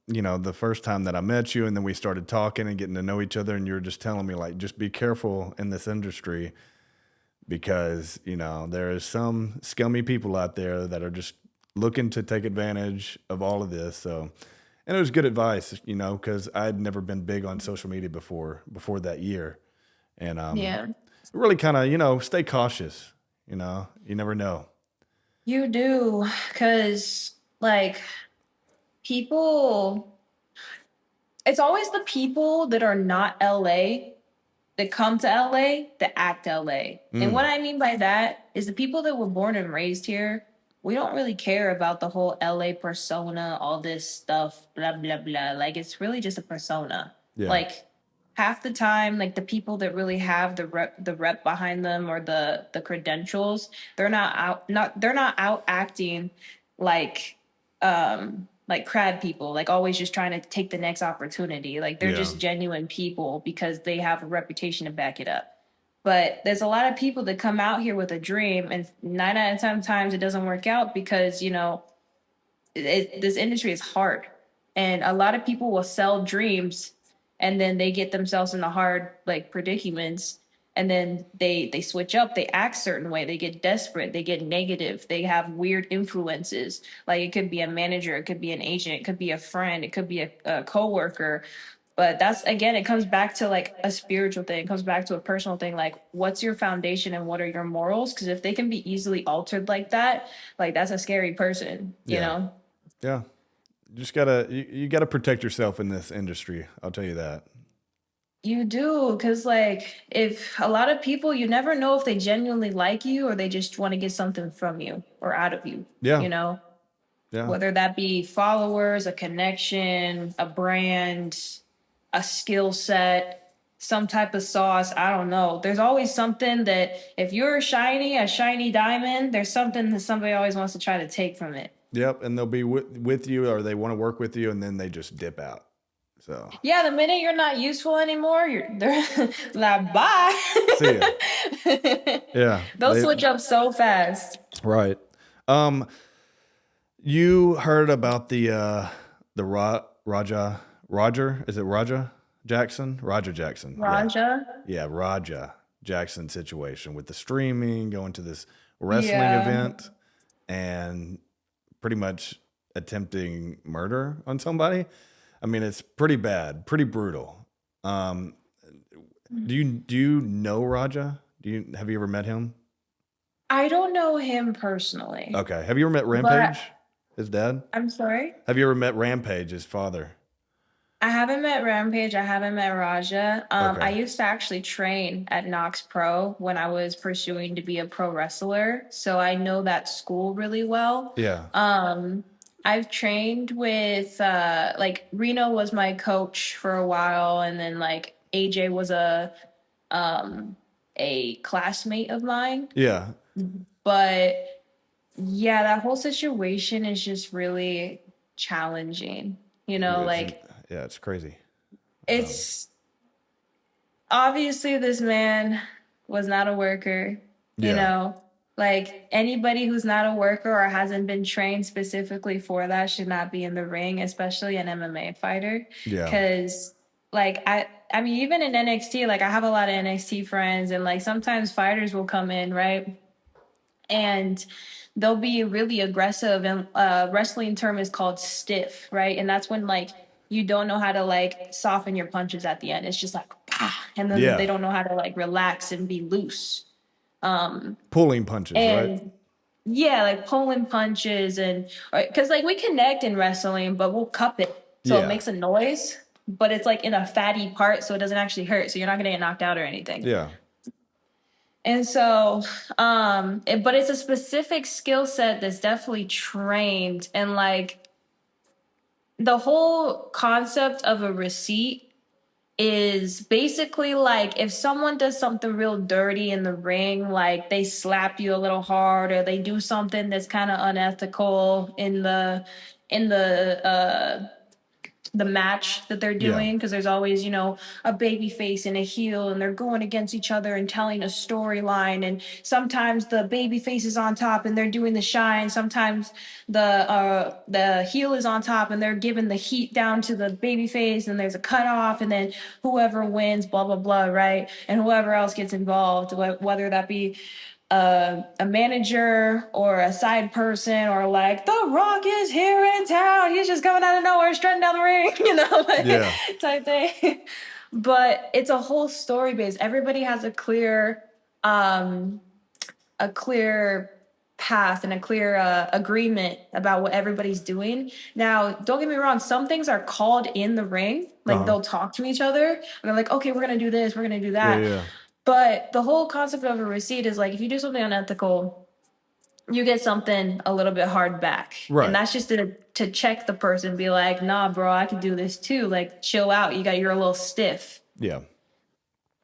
the first time that I met you and then we started talking and getting to know each other and you were just telling me like, just be careful in this industry because, there is some scummy people out there that are just looking to take advantage of all of this. So, and it was good advice, because I'd never been big on social media before that year. And, yeah. really kind of, stay cautious, you never know. You do, because like people, it's always the people that are not LA that come to LA that act LA. And Mm, what I mean by that is the people that were born and raised here, we don't really care about the whole LA persona, all this stuff, blah, blah, blah. Like it's really just a persona. yeah. Like half the time, like the people that really have the rep behind them or the credentials, they're not out acting like crab people, like always just trying to take the next opportunity. Like they're Yeah. just genuine people because they have a reputation to back it up. But there's a lot of people that come out here with a dream, and 9 out of 10 times it doesn't work out because this industry is hard, and a lot of people will sell dreams, and then they get themselves into hard like predicaments, and then they switch up, they act certain way, they get desperate, they get negative, they have weird influences. Like it could be a manager, it could be an agent, it could be a friend, it could be a coworker. But that's again, it comes back to like a spiritual thing. It comes back to a personal thing. Like, what's your foundation and what are your morals? Because if they can be easily altered like that's a scary person, you Yeah. know? Yeah. You just gotta protect yourself in this industry. I'll tell you that. You do, because like if a lot of people, you never know if they genuinely like you or they just want to get something from you or out of you, Yeah. you know, Yeah. whether that be followers, a connection, a brand, a skill set, some type of sauce. I don't know. There's always something that if you're shiny, a shiny diamond, there's something that somebody always wants to try to take from it. Yep. And they'll be with you, or they want to work with you, and then they just dip out. So Yeah, the minute you're not useful anymore, they're like, bye. see ya. Yeah. They'll switch up so fast. Right. Um, you heard about Roger? Is it Raja Jackson? Roger Jackson. Yeah. Raja. Yeah, Raja Jackson situation with the streaming, going to this wrestling Yeah. event and pretty much attempting murder on somebody. I mean, it's pretty bad, pretty brutal. Um, do you know Raja? Have you ever met him? I don't know him personally, Okay. Have you ever met but Rampage, his dad? I'm sorry. Have you ever met Rampage, his father? I haven't met Rampage. I haven't met Raja. I Okay. used to actually train at Knox Pro when I was pursuing to be a pro wrestler. So I know that school really well. Yeah. I've trained with like Reno was my coach for a while, and then like AJ was a classmate of mine. Yeah. But yeah, that whole situation is just really challenging. You know, It's, like yeah, it's crazy. it's obviously this man was not a worker, you Yeah. know, like anybody who's not a worker or hasn't been trained specifically for that should not be in the ring, especially an MMA fighter. Yeah. Cause like I mean, even in NXT, like I have a lot of NXT friends and like sometimes fighters will come in, right? And they'll be really aggressive and wrestling term is called stiff, right? And that's when like you don't know how to like soften your punches at the end. It's just like and then Yeah. they don't know how to like relax and be loose. Pulling punches, right? And yeah, like pulling punches and because like we connect in wrestling, but we'll cup it so Yeah. it makes a noise, but it's like in a fatty part, so it doesn't actually hurt. So you're not gonna get knocked out or anything. Yeah. And so, but it's a specific skill set that's definitely trained. And like the whole concept of a receipt is basically like if someone does something real dirty in the ring, like they slap you a little hard or they do something that's kind of unethical in the match that they're Yeah. doing, because there's always, you know, a baby face and a heel and they're going against each other and telling a storyline, and sometimes the baby face is on top and they're doing the shine, sometimes the heel is on top and they're giving the heat down to the baby face, and there's a cutoff, and then whoever wins blah blah blah, right? And whoever else gets involved, whether that be a manager or a side person, or like The Rock is here in town, he's just coming out of nowhere strutting down the ring, you know, like, Yeah. type thing. But it's a whole story base. Everybody has a clear path and a clear agreement about what everybody's doing. Now, don't get me wrong, some things are called in the ring, like they'll talk to each other and they're like, okay, we're gonna do this, we're gonna do that. Yeah. But the whole concept of a receipt is like if you do something unethical, you get something a little bit hard back. Right. And that's just to check the person, be like, nah, bro, I can do this too. Like, chill out. You're a little stiff. Yeah.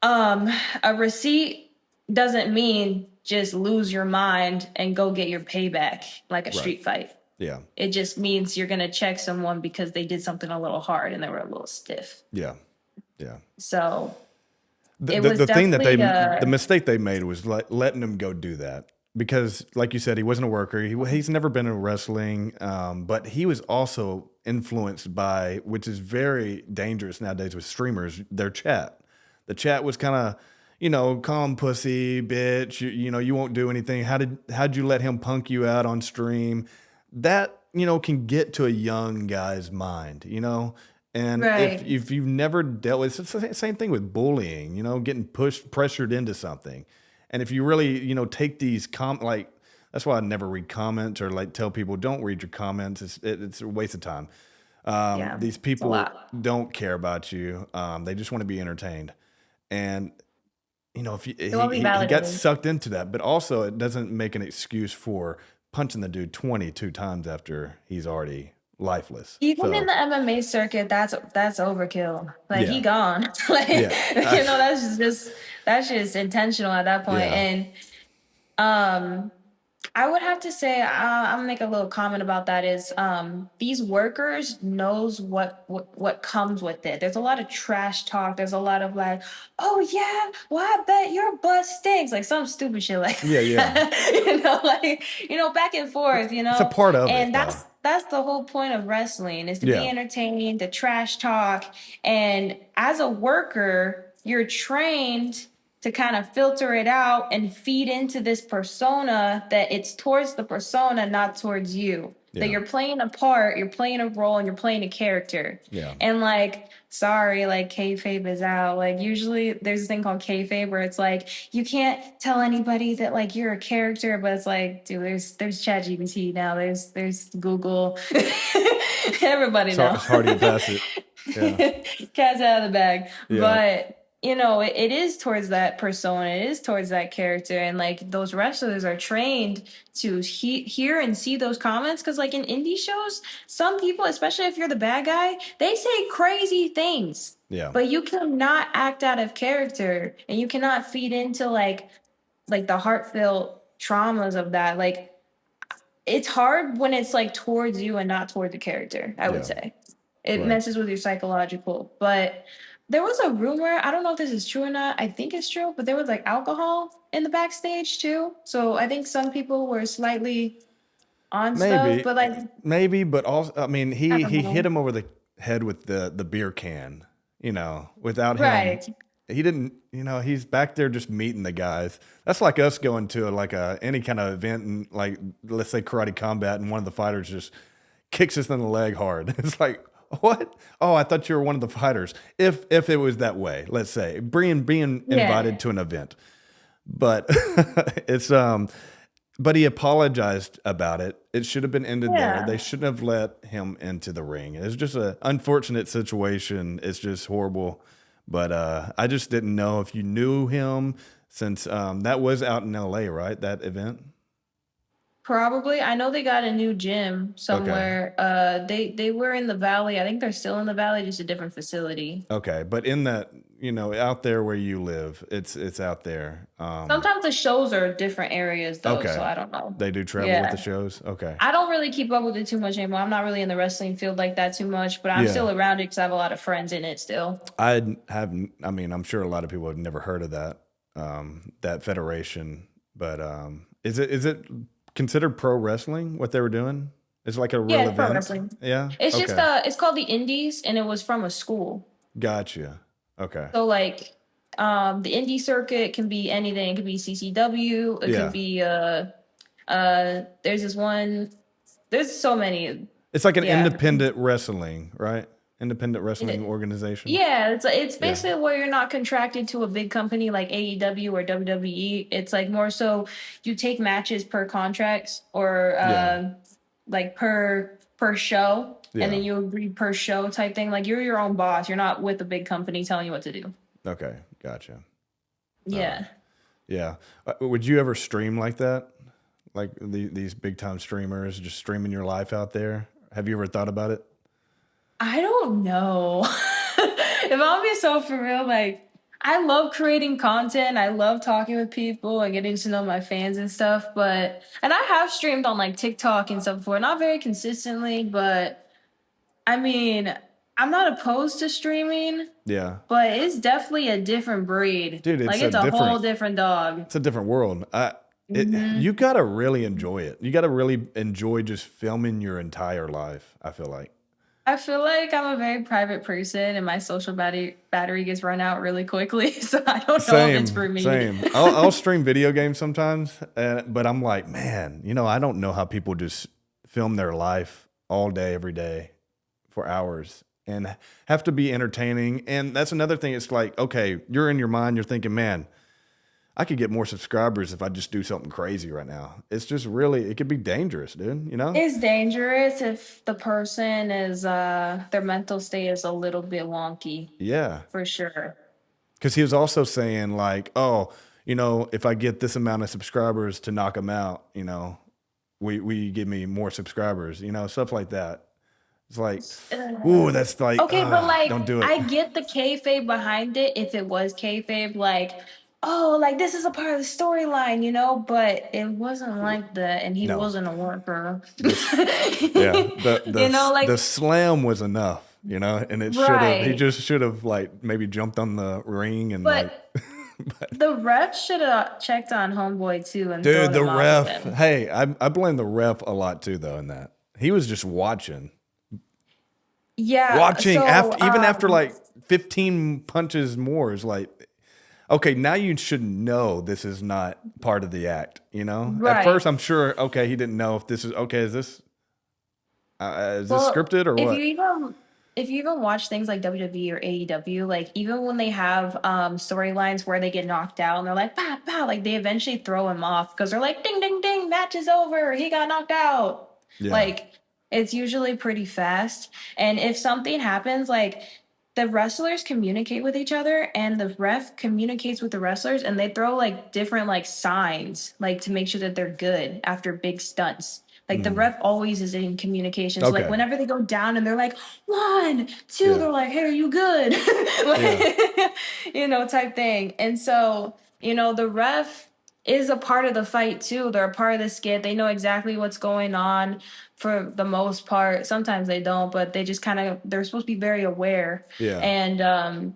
A receipt doesn't mean just lose your mind and go get your payback like a street fight. Yeah. It just means you're going to check someone because they did something a little hard and they were a little stiff. Yeah. Yeah. So The thing that the mistake they made was letting him go do that, because like you said, he wasn't a worker. He's never been in wrestling, but he was also influenced by, which is very dangerous nowadays with streamers, their chat. The chat was kind of, you know, calm pussy bitch. You know, you won't do anything. How'd you let him punk you out on stream? That, you know, can get to a young guy's mind, you know. And Right. if you've never dealt with, it's the same thing with bullying, you know, getting pressured into something. And if you really, you know, take these like, that's why I never read comments or like tell people don't read your comments. It's a waste of time. Yeah, These it's a people lot. don't care about you. They just want to be entertained. And if They won't be he got validated. sucked into that, but also it doesn't make an excuse for punching the dude 22 times after he's already lifeless. Even in So the MMA circuit, that's overkill. Like he yeah, gone. Like yeah, that's just intentional at that point. yeah, And I would have to say I'm gonna make a little comment about that. Is these workers knows what comes with it. There's a lot of trash talk. There's a lot of like, oh yeah, well I bet your butt stinks, like some stupid shit like yeah, yeah. that. Like back and forth. It's a part of it, And though. that's the whole point of wrestling is to be Yeah, entertained, the trash talk, and as a worker, you're trained to kind of filter it out and feed into this persona that it's towards the persona, not towards you. That yeah, you're playing a part, you're playing a role, and you're playing a character. yeah. And like, sorry, like kayfabe is out. Like usually there's this thing called kayfabe where it's like you can't tell anybody that like you're a character, but it's like, dude, there's ChatGPT now. There's Google. Everybody It's hard, knows. it's hard to get past it. Yeah, Cat's out of the bag. yeah, But it is towards that persona, it is towards that character, and like those wrestlers are trained to hear and see those comments because, like in indie shows, some people, especially if you're the bad guy, they say crazy things, yeah, but you cannot act out of character, and you cannot feed into like the heartfelt traumas of that. Like it's hard when it's like towards you and not toward the character, I would yeah. say. It Right. messes with your psychological. But there was a rumor, I don't know if this is true or not. I think it's true, but there was like alcohol in the backstage too. So I think some people were slightly on stuff, Maybe, but like maybe, but also, I mean, I he don't he hit know. him over the head with the beer can. Without him, Right. he didn't. He's back there just meeting the guys. That's like us going to like any kind of event and like let's say karate combat, and one of the fighters just kicks us in the leg hard. It's like, what? Oh, I thought you were one of the fighters. If it was that way, let's say being Yeah. invited to an event, but it's but he apologized about it. It should have been ended there. Yeah. They shouldn't have let him into the ring. It's just an unfortunate situation. It's just horrible. But I just didn't know if you knew him since that was out in LA, right? That event. Probably. I know they got a new gym Okay. somewhere. They were in the valley. I think they're still in the valley, just a different facility. Okay. But in that, out there where you live, it's out there. Sometimes the shows are different areas though, so Okay. I don't know. They do travel with the Yeah. shows. Okay. I don't really keep up with it too much anymore. I'm not really in the wrestling field like that too much, but I'm Yeah. still around it because I have a lot of friends in it still. I haven't. I mean, I'm sure a lot of people have never heard of that federation. But is it considered pro wrestling what they were doing? It's like a Yeah, real it's pro event. wrestling. Yeah. It's just Okay. it's called the Indies and it was from a school. Gotcha. Okay. So like the indie circuit can be anything. It could be CCW, it could Yeah. be there's this one, there's so many. It's like an Yeah. independent wrestling, right? Independent wrestling organization. Yeah, it's Yeah. basically where you're not contracted to a big company like AEW or WWE. It's like more so you take matches per contracts or Yeah. like per show, and Yeah. then you agree per show type thing. Like you're your own boss. You're not with a big company telling you what to do. Okay. Gotcha. Yeah. Yeah. Would you ever stream like that? Like these big time streamers just streaming your life out there? Have you ever thought about it? I don't know. If I'll be so for real, like I love creating content. I love talking with people and getting to know my fans and stuff. And I have streamed on like TikTok and stuff before, not very consistently, but I mean, I'm not opposed to streaming, Yeah. but it's definitely a different breed. Dude, Like it's a whole different dog. it's a different world. You gotta really enjoy it. You gotta really enjoy just filming your entire life. I feel like. I feel like I'm a very private person and my social battery gets run out really quickly. So I don't know if it's for me. Same. I'll stream video games sometimes, but I'm like, man, I don't know how people just film their life all day, every day, for hours, and have to be entertaining. And that's another thing. It's like, okay, you're in your mind, you're thinking, man, I could get more subscribers if I just do something crazy right now. It's just really, it could be dangerous, dude, you know? It's dangerous if the person is their mental state is a little bit wonky, Yeah. for sure. Because he was also saying, like, oh, you know, if I get this amount of subscribers to knock him out, you know, we give me more subscribers, you know, stuff like that. It's like, ooh, that's like, Okay, but like don't do it. I get the kayfabe behind it if it was kayfabe, like, oh, like this is a part of the storyline, you know, but it wasn't like that, and he No. wasn't a worker. Yeah, You know, like the slam was enough, you know, and it should have. He right. just should have like maybe jumped on the ring and like. But the ref should have checked on Homeboy too and Dude, thrown the him off of ref. him. Hey, I blame the ref a lot too, though. In that he was just watching, Yeah, watching so after even after like 15 punches more is like, okay, now you should know this is not part of the act. You know, at right. first I'm sure. Okay, he didn't know if this is okay. Is this Well, scripted or if you what? even if you even watch things like WWE or AEW, like even when they have storylines where they get knocked out and they're like pow pow, like they eventually throw him off because they're like ding ding ding, match is over, he got knocked out. Yeah. Like it's usually pretty fast. And if something happens, like the wrestlers communicate with each other and the ref communicates with the wrestlers and they throw like different like signs like to make sure that they're good after big stunts. Like the ref always is in communication. So like Okay. whenever they go down and they're like 1, 2, Yeah. they're like, "Hey, are you good?" Like, you know, type thing. And so, you know, the ref is a part of the fight too. They're a part of the skit. They know exactly what's going on for the most part. Sometimes they don't, but they just kind of they're supposed to be very aware. Yeah. And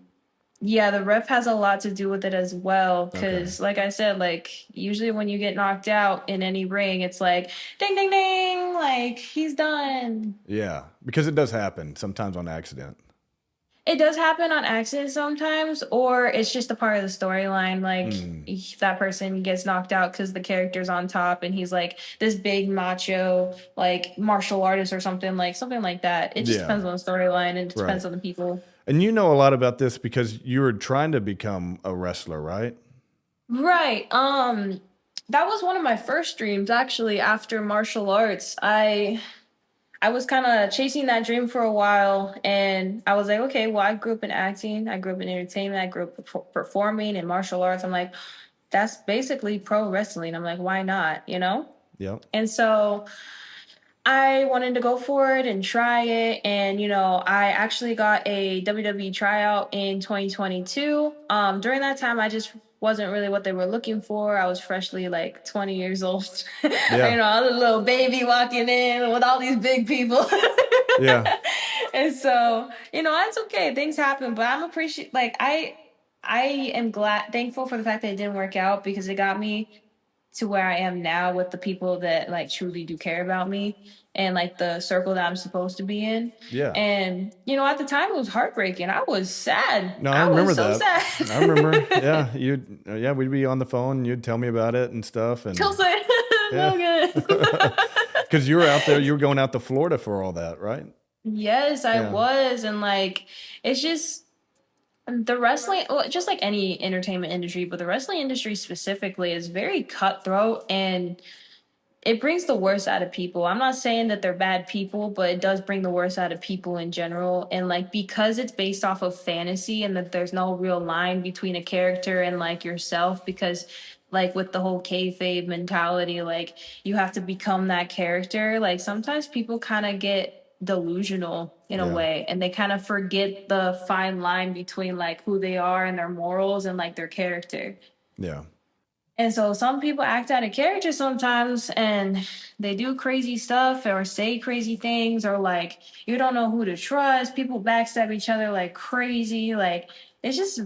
yeah, the ref has a lot to do with it as well. Okay. Because, like I said, like usually when you get knocked out in any ring, it's like ding, ding, ding, like he's done. Yeah, because it does happen sometimes on accident. It does happen on accident sometimes, or it's just a part of the storyline. Like that person gets knocked out because the character's on top, and he's like this big macho, like martial artist or something like that. It just Yeah. depends on the storyline and it depends Right. on the people. And you know a lot about this because you were trying to become a wrestler, right? Right. That was one of my first dreams actually after martial arts. I was kind of chasing that dream for a while and I was like, okay, well, I grew up in acting, I grew up in entertainment, I grew up performing in martial arts. I'm like, that's basically pro wrestling. I'm like, why not, you know? Yep. And so I wanted to go for it and try it. And, you know, I actually got a WWE tryout in 2022. During that time, I just wasn't really what they were looking for. I was freshly like 20 years old. Yeah. You know, I was a little baby walking in with all these big people. Yeah. And so, you know, that's okay. Things happen, but I am thankful for the fact that it didn't work out because it got me to where I am now with the people that like truly do care about me and like the circle that I'm supposed to be in. Yeah. And you know, at the time it was heartbreaking. I was sad. No, I remember was so that. sad. I remember. Yeah, we'd be on the phone and you'd tell me about it and stuff. And Tilson, no good. because you were out there, you were going out to Florida for all that, right? Yes, I Yeah. was. And like, it's just the wrestling, well, just like any entertainment industry, but the wrestling industry specifically is very cutthroat and it brings the worst out of people. I'm not saying that they're bad people, but it does bring the worst out of people in general. And like because it's based off of fantasy and that there's no real line between a character and like yourself, because like with the whole kayfabe mentality, like you have to become that character. Like sometimes people kind of get delusional in a Yeah. way and they kind of forget the fine line between like who they are and their morals and like their character. Yeah. And so some people act out of character sometimes and they do crazy stuff or say crazy things or like you don't know who to trust. People backstab each other like crazy. Like it's just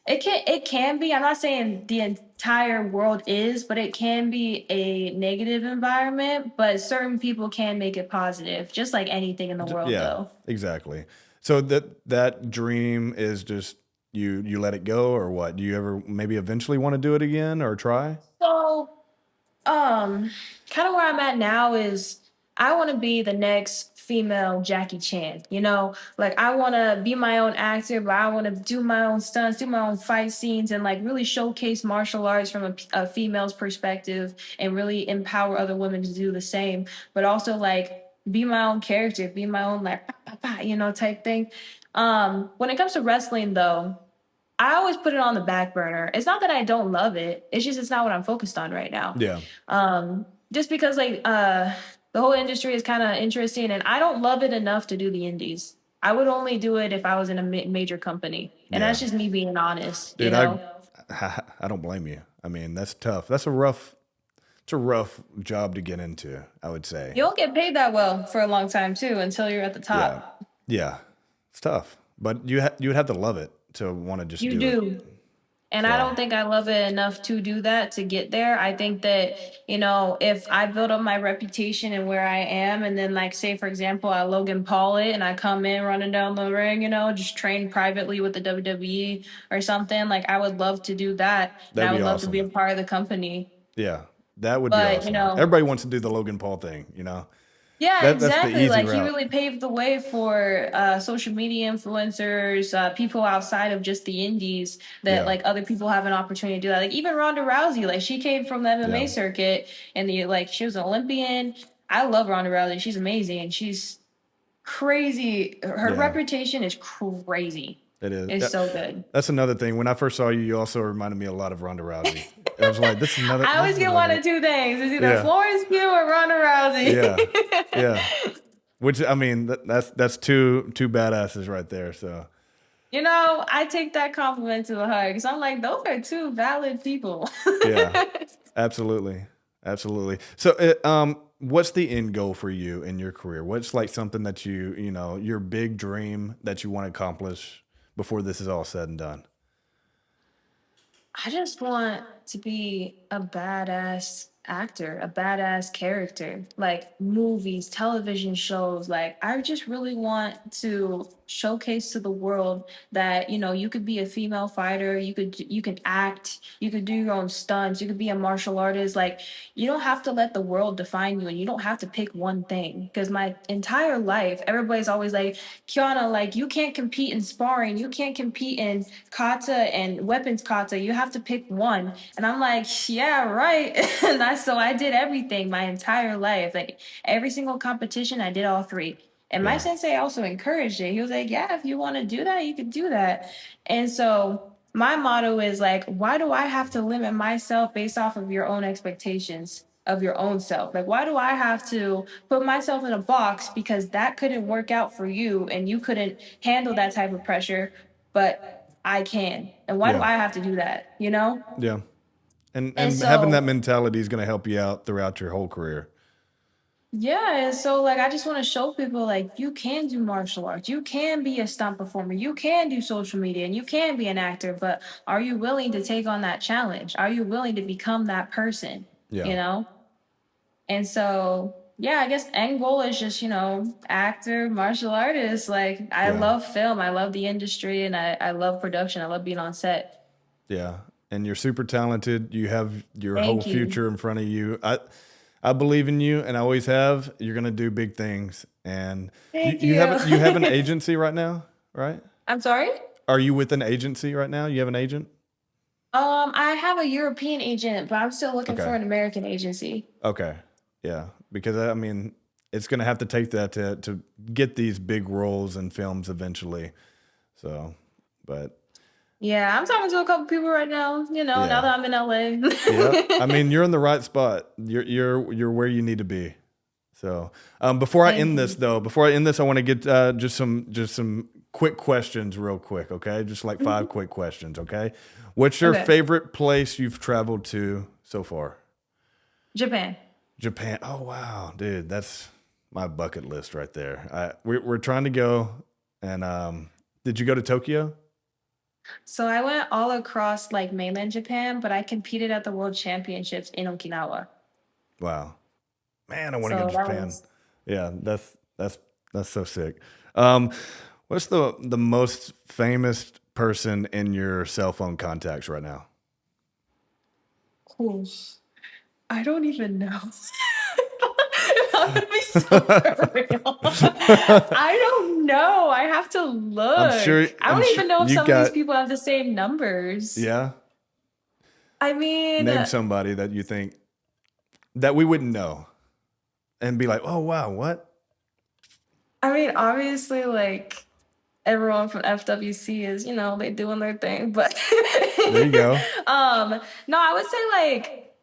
it can be, I'm not saying the entire world is, but it can be a negative environment, but certain people can make it positive, just like anything in the world Yeah. though. Exactly. So that dream is just you let it go or what? Do you ever maybe eventually want to do it again or try? So kind of where I'm at now is I want to be the next female Jackie Chan, you know? Like I want to be my own actor, but I want to do my own stunts, do my own fight scenes and like really showcase martial arts from a female's perspective and really empower other women to do the same, but also like be my own character, be my own like you know, type thing. When it comes to wrestling though, I always put it on the back burner. It's not that I don't love it. It's just it's not what I'm focused on right now. Yeah. Just because like the whole industry is kind of interesting and I don't love it enough to do the indies. I would only do it if I was in a major company. And Yeah. that's just me being honest, you Dude, know? I don't blame you. I mean, that's tough. It's a rough job to get into, I would say. You don't get paid that well for a long time too until you're at the Yeah. top. Yeah. It's tough. But you would have to love it to want to just You do it. do. And I don't think I love it enough to do that to get there. I think that, you know, if I build up my reputation and where I am, and then like say for example, I Logan Paul it and I come in running down the ring, you know, just train privately with the WWE or something, like I would love to do that. And That'd I be would love to be a awesome. part of the company. Yeah. That would be But, you awesome. know, Everybody wants to do the Logan Paul thing, you know? yeah, That's the exactly. easy Like he route. really paved the way for social media influencers, people outside of just the indies that Yeah. like other people have an opportunity to do that. Like even Ronda Rousey, like she came from the MMA Yeah. circuit and the like she was an Olympian. I love Ronda Rousey. She's amazing and she's crazy. Her Yeah. reputation is crazy. It is. It's so good. That's another thing. When I first saw you, you also reminded me a lot of Ronda Rousey. I was like, this is another. I always this is get one another- of two things. It's either Yeah. Florence Pugh or Ronda Rousey. Yeah. Yeah. Which I mean, that's two badasses right there. So You know, I take that compliment to the heart because I'm like, those are two valid people. yeah, absolutely, absolutely. So, what's the end goal for you in your career? What's like something that you know, your big dream that you want to accomplish before this is all said and done? I just want to be a badass actor, a badass character, like movies, television shows. Like, I just really want to showcase to the world that, you know, you could be a female fighter, you can act, you could do your own stunts, you could be a martial artist. Like, you don't have to let the world define you and you don't have to pick one thing. Because my entire life, everybody's always like, Kiana, like, you can't compete in sparring, you can't compete in kata and weapons kata. You have to pick one. And I'm like, yeah, right. So I did everything my entire life. Like every single competition, I did all three. And my Yeah. sensei also encouraged it. He was like, yeah, if you want to do that, you could do that. And so my motto is like, why do I have to limit myself based off of your own expectations of your own self? Like, why do I have to put myself in a box because that couldn't work out for you and you couldn't handle that type of pressure, but I can? And why do Yeah. I have to do that? You know? Yeah, and And having so that mentality is going to help you out throughout your whole career. yeah, and so like I just want to show people like you can do martial arts, you can be a stunt performer, you can do social media, and you can be an actor, but are you willing to take on that challenge? Are you willing to become that person? Yeah. You know? And so yeah, I guess end goal is just, you know, actor, martial artist. Like I Yeah. love film, I love the industry, and I love production. I love being on set. Yeah, and you're super talented. You have your whole Thank you. future in front of you. I believe in you, and I always have. You're gonna do big things, and Thank you have you. you have an agency right now, right? I'm sorry? Are you with an agency right now? You have an agent? I have a European agent, but I'm still looking Okay. for an American agency. Okay, yeah, because I mean, it's gonna have to take that to get these big roles in films eventually. So, but Yeah, I'm talking to a couple people right now, you know, Yeah. now that I'm in LA. yeah, I mean, you're in the right spot. You're where you need to be. So, before I Thank end this, though, I want to get just some quick questions, real quick. Okay, just like 5 quick questions. Okay, what's your Okay. favorite place you've traveled to so far? Japan. Japan. Oh wow, dude, that's my bucket list right there. We're trying to go, and did you go to Tokyo? So I went all across like mainland Japan, but I competed at the World Championships in Okinawa. Wow, man, I want to go So to that Japan. was Yeah, that's so sick. Um, what's the most famous person in your cell phone contacts right now? cool. I don't even know. would be so real. I don't know. I have to I'm sure. look. I I'm don't sure even know if you some of these got. people have the same numbers. Yeah. I mean, Name somebody that you think that we wouldn't know, and be like, oh wow, what? obviously, like everyone from FWC is, they doing their thing, but There you go. no, I would say like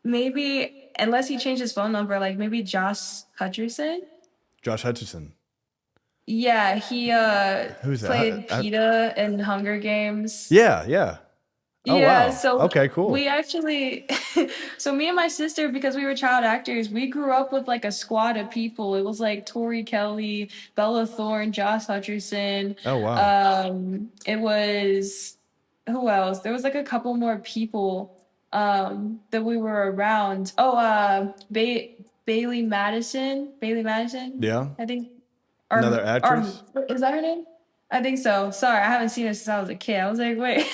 maybe unless he changed his phone number, like maybe Josh Hutcherson. Josh Hutcherson. Yeah, he Who's that? played PETA in Hunger Games. Yeah, yeah. Oh Yeah, wow. so Okay, cool. we actually, so me and my sister, because we were child actors, we grew up with like a squad of people. It was like Tori Kelly, Bella Thorne, Josh Hutcherson. Oh wow. It was who else? There was like a couple more people that we were around. Oh, Bailey Madison, Yeah. I think, Another or actress. is that her name? I think so. Sorry, I haven't seen her since I was a kid. I was like, wait.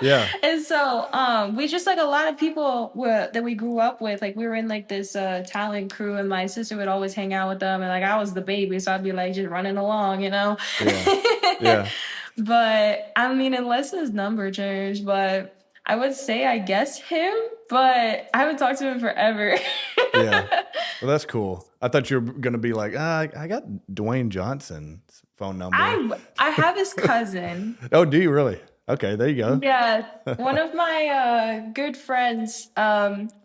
Yeah. And so, we just like a lot of people that we grew up with. Like we were in like this talent crew, and my sister would always hang out with them. And like I was the baby, so I'd be like just running along, Yeah. Yeah. But I mean, unless his number changed, but I would say I guess him. But I haven't talked to him forever. Yeah. Well, that's cool. I thought you were gonna be like, I got Dwayne Johnson's phone number. I have his cousin. Oh, do you really? Okay, there you go. Yeah, one of my good friends,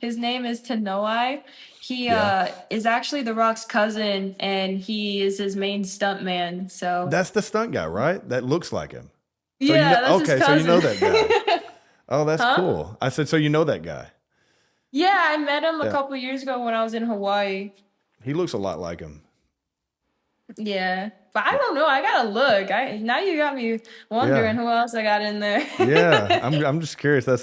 his name is Tanoi. He Yeah. is actually The Rock's cousin, and he is his main stunt man. So That's the stunt guy, right? That looks like him. So you yeah, know, that's his okay, so you cousin. know that guy. Oh, that's Huh? cool. I said, so you know that guy. Yeah, I met him a Yeah. couple years ago when I was in Hawaii. He looks a lot like him. Yeah, but I don't know. I gotta look. Now you got me wondering Yeah. who else I got in there. Yeah. I'm just curious. That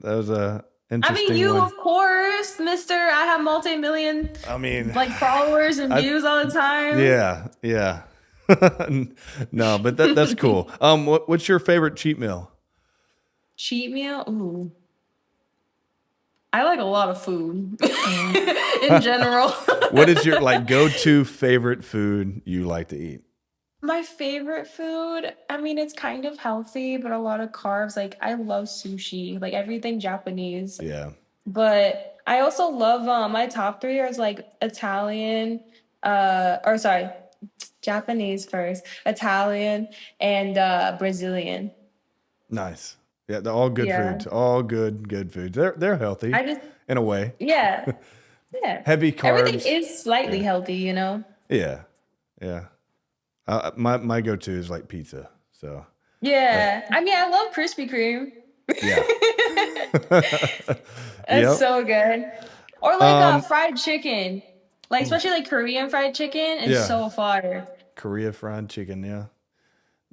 was a I interesting mean, you one. of course, Mister. I have multi-million I mean, like followers and views all the time. yeah, yeah. No, but that's cool. What's your favorite cheat meal? Cheat meal? Ooh. I like a lot of food in general. What is your like go-to favorite food you like to eat? My favorite food, I mean, it's kind of healthy, but a lot of carbs. Like, I love sushi, like everything Japanese. Yeah. But I also love my top three is like Italian, or sorry, Japanese first, Italian, and Brazilian. Nice. Yeah, they're all good Yeah. foods. All good foods. They're healthy I just, in a way. yeah, yeah. Heavy Everything carbs. is slightly Yeah. healthy, you know? Yeah. Yeah. My go-to is like pizza. So Yeah. I mean, I love Krispy Kreme. yeah. That's Yep. so good. Or like fried chicken. Like especially like Korean fried chicken is Yeah. so fire. Korea fried chicken. Yeah.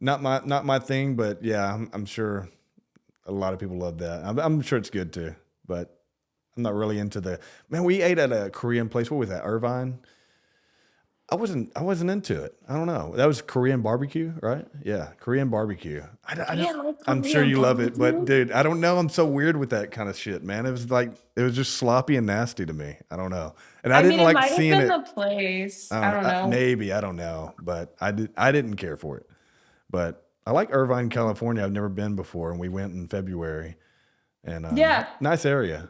Not my thing, but yeah, I'm sure a lot of people love that. I'm sure it's good too, but I'm not really into the. Man, we ate at a Korean place. What was that? Irvine. I wasn't into it. I don't know. That was Korean barbecue, right? Yeah, Korean barbecue. Yeah, like I'm sure Korean you love it, but barbecue. dude, I don't know. I'm so weird with that kind of shit, man. It was just sloppy and nasty to me. I don't know, and I I didn't mean, it like might have seeing been it. the place. I I don't don't know. know. Maybe I don't know, but I didn't care for it. But I like Irvine, California. I've never been before, and we went in February, and Yeah. nice area.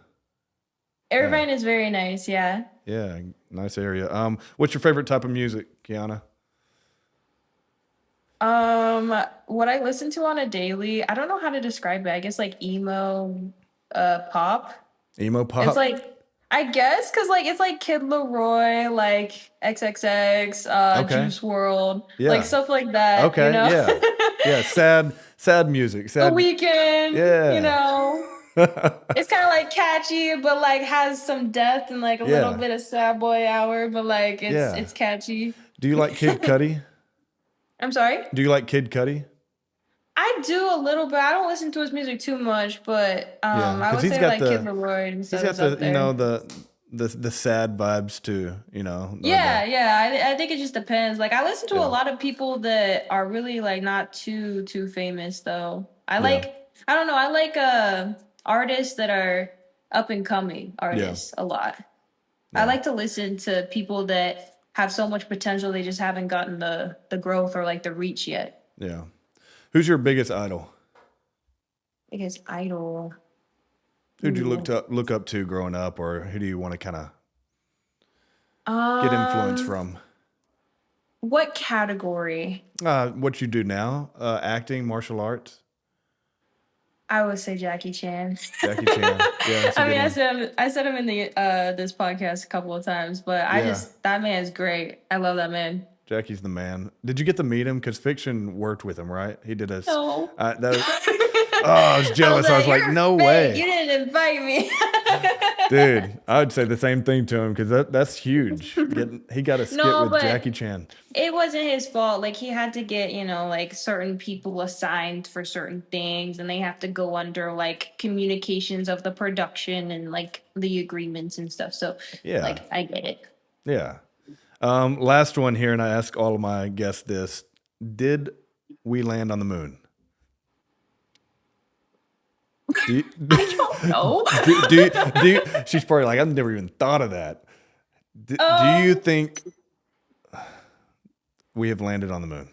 Irvine is very nice, yeah. Yeah, nice area. What's your favorite type of music, Kiana? What I listen to on a daily, I don't know how to describe it. I guess like emo pop. Emo pop. It's like I guess because like it's like Kid Leroy, like XXX, Okay. Juice World, Yeah. like stuff like that. Okay, You know? yeah. Yeah, sad music. The Sad. Weekend. Yeah. You know. It's kind of like catchy, but like has some depth and like a little Yeah. bit of sad boy hour, but like Yeah. it's catchy. Do you like Kid Cudi? I'm sorry. Do you like Kid Cudi? I do a little bit. I don't listen to his music too much, but Yeah, I 'cause would he's say got like the- Kid Leroy and He's stuff got is up the you there. know the sad vibes too. You know. Yeah, yeah. I think it just depends. Like I listen to Yeah. a lot of people that are really like not too famous though. I don't know, I like artists that are up and coming artists a lot. I Yeah. like to listen to people that have so much potential. They just haven't gotten the growth or like the reach yet. Yeah. Who's your biggest idol? Biggest idol. Who'd you look up to growing up, or who do you want to kind of get influence Um, from? what category? What you do now? Acting, martial arts? I would say Jackie Chan. Jackie Chan. Yeah, that's a I good mean, one. I said him in the this podcast a couple of times, but Yeah. that man is great. I love that man. Jackie's the man. Did you get to meet him? Because Fiction worked with him, right? He did us. No. I was jealous. I was like, "You're no fake. way. You didn't invite me." Dude, I would say the same thing to him because that's huge. He got a skit No, with but Jackie Chan. it wasn't his fault. Like he had to get, like certain people assigned for certain things, and they have to go under like communications of the production and like the agreements and stuff. So Yeah. like I get it. Yeah. Last one here, and I ask all of my guests this: did we land on the moon? Do you, No. she's probably like, I've never even thought of that. Do you think we have landed on the moon?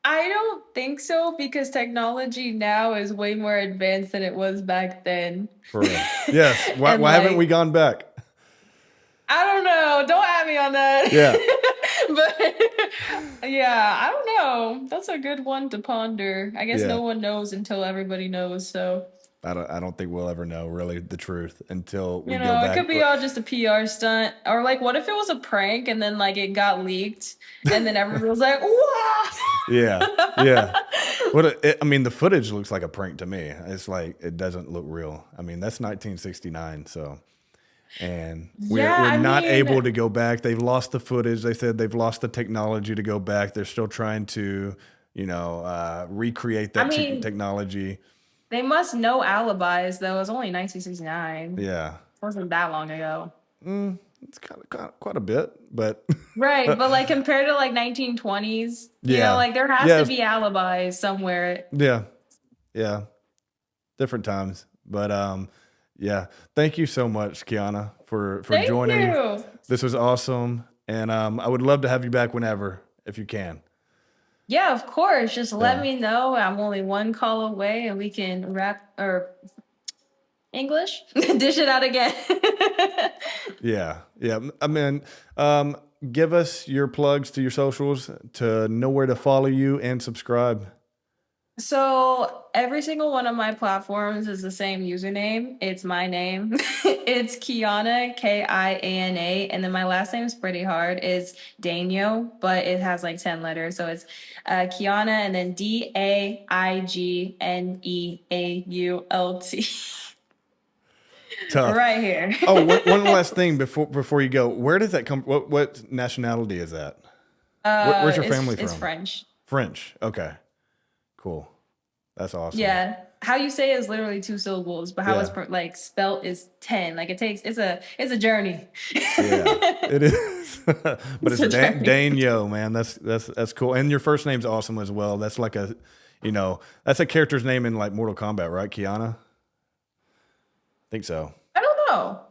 I don't think so because technology now is way more advanced than it was back then. For real. Yes. Why And, haven't like, we gone back? I don't know. Don't at me on that. Yeah. But yeah, I don't know. That's a good one to ponder. I guess Yeah. no one knows until everybody knows. So I don't think we'll ever know really the truth until we you go know, back. it could be all just a PR stunt, or like, what if it was a prank and then like it got leaked, and then everyone was like, "What?" Yeah. I mean, the footage looks like a prank to me. It's like it doesn't look real. I mean, that's 1969, so. And we're I not mean- able to go back. They've lost the footage. They said they've lost the technology to go back. They're still trying to, recreate that technology. They must know alibis, though. It was only 1969. Yeah, It wasn't that long ago. it's kind of quite a bit, but Right, but like compared to like 1920s, Yeah. like there has Yeah. to be alibis somewhere. yeah, different times. But yeah, thank you so much, Kiana, for Thank joining. you. This was awesome, and I would love to have you back whenever if you can. Yeah, of course. Just Yeah. let me know. I'm only one call away and we can rap or English, dish it out again. Yeah. I mean, give us your plugs to your socials to know where to follow you and subscribe. So every single one of my platforms is the same username. It's my name. It's Kiana, Kiana, and then my last name is pretty hard. It's Daigneault, but it has like 10 letters. So it's Kiana and then Daigneault. Tough. Right here. Oh, one last thing before you go. Where does that come? What nationality is that? Where's your family It's from? French. French. Okay. Cool. That's awesome. Yeah. How you say it is literally 2 syllables, but how Yeah. it's like spelt is 10. Like it's a journey. Yeah, it is. But it's a journey. Daigneault, man. That's cool. And your first name's awesome as well. That's like that's a character's name in like Mortal Kombat, right? Kiana? I think so. I don't know.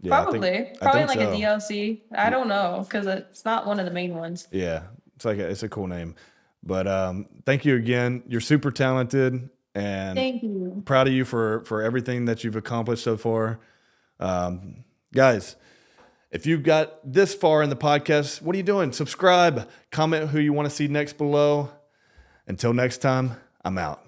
Yeah, I Probably. think Probably like so. a DLC. I don't know because it's not one of the main ones. Yeah, it's a cool name. But thank you again. You're super talented, and Thank you. proud of you for everything that you've accomplished so far. Guys, if you've got this far in the podcast, what are you doing? Subscribe, comment who you want to see next below. Until next time, I'm out.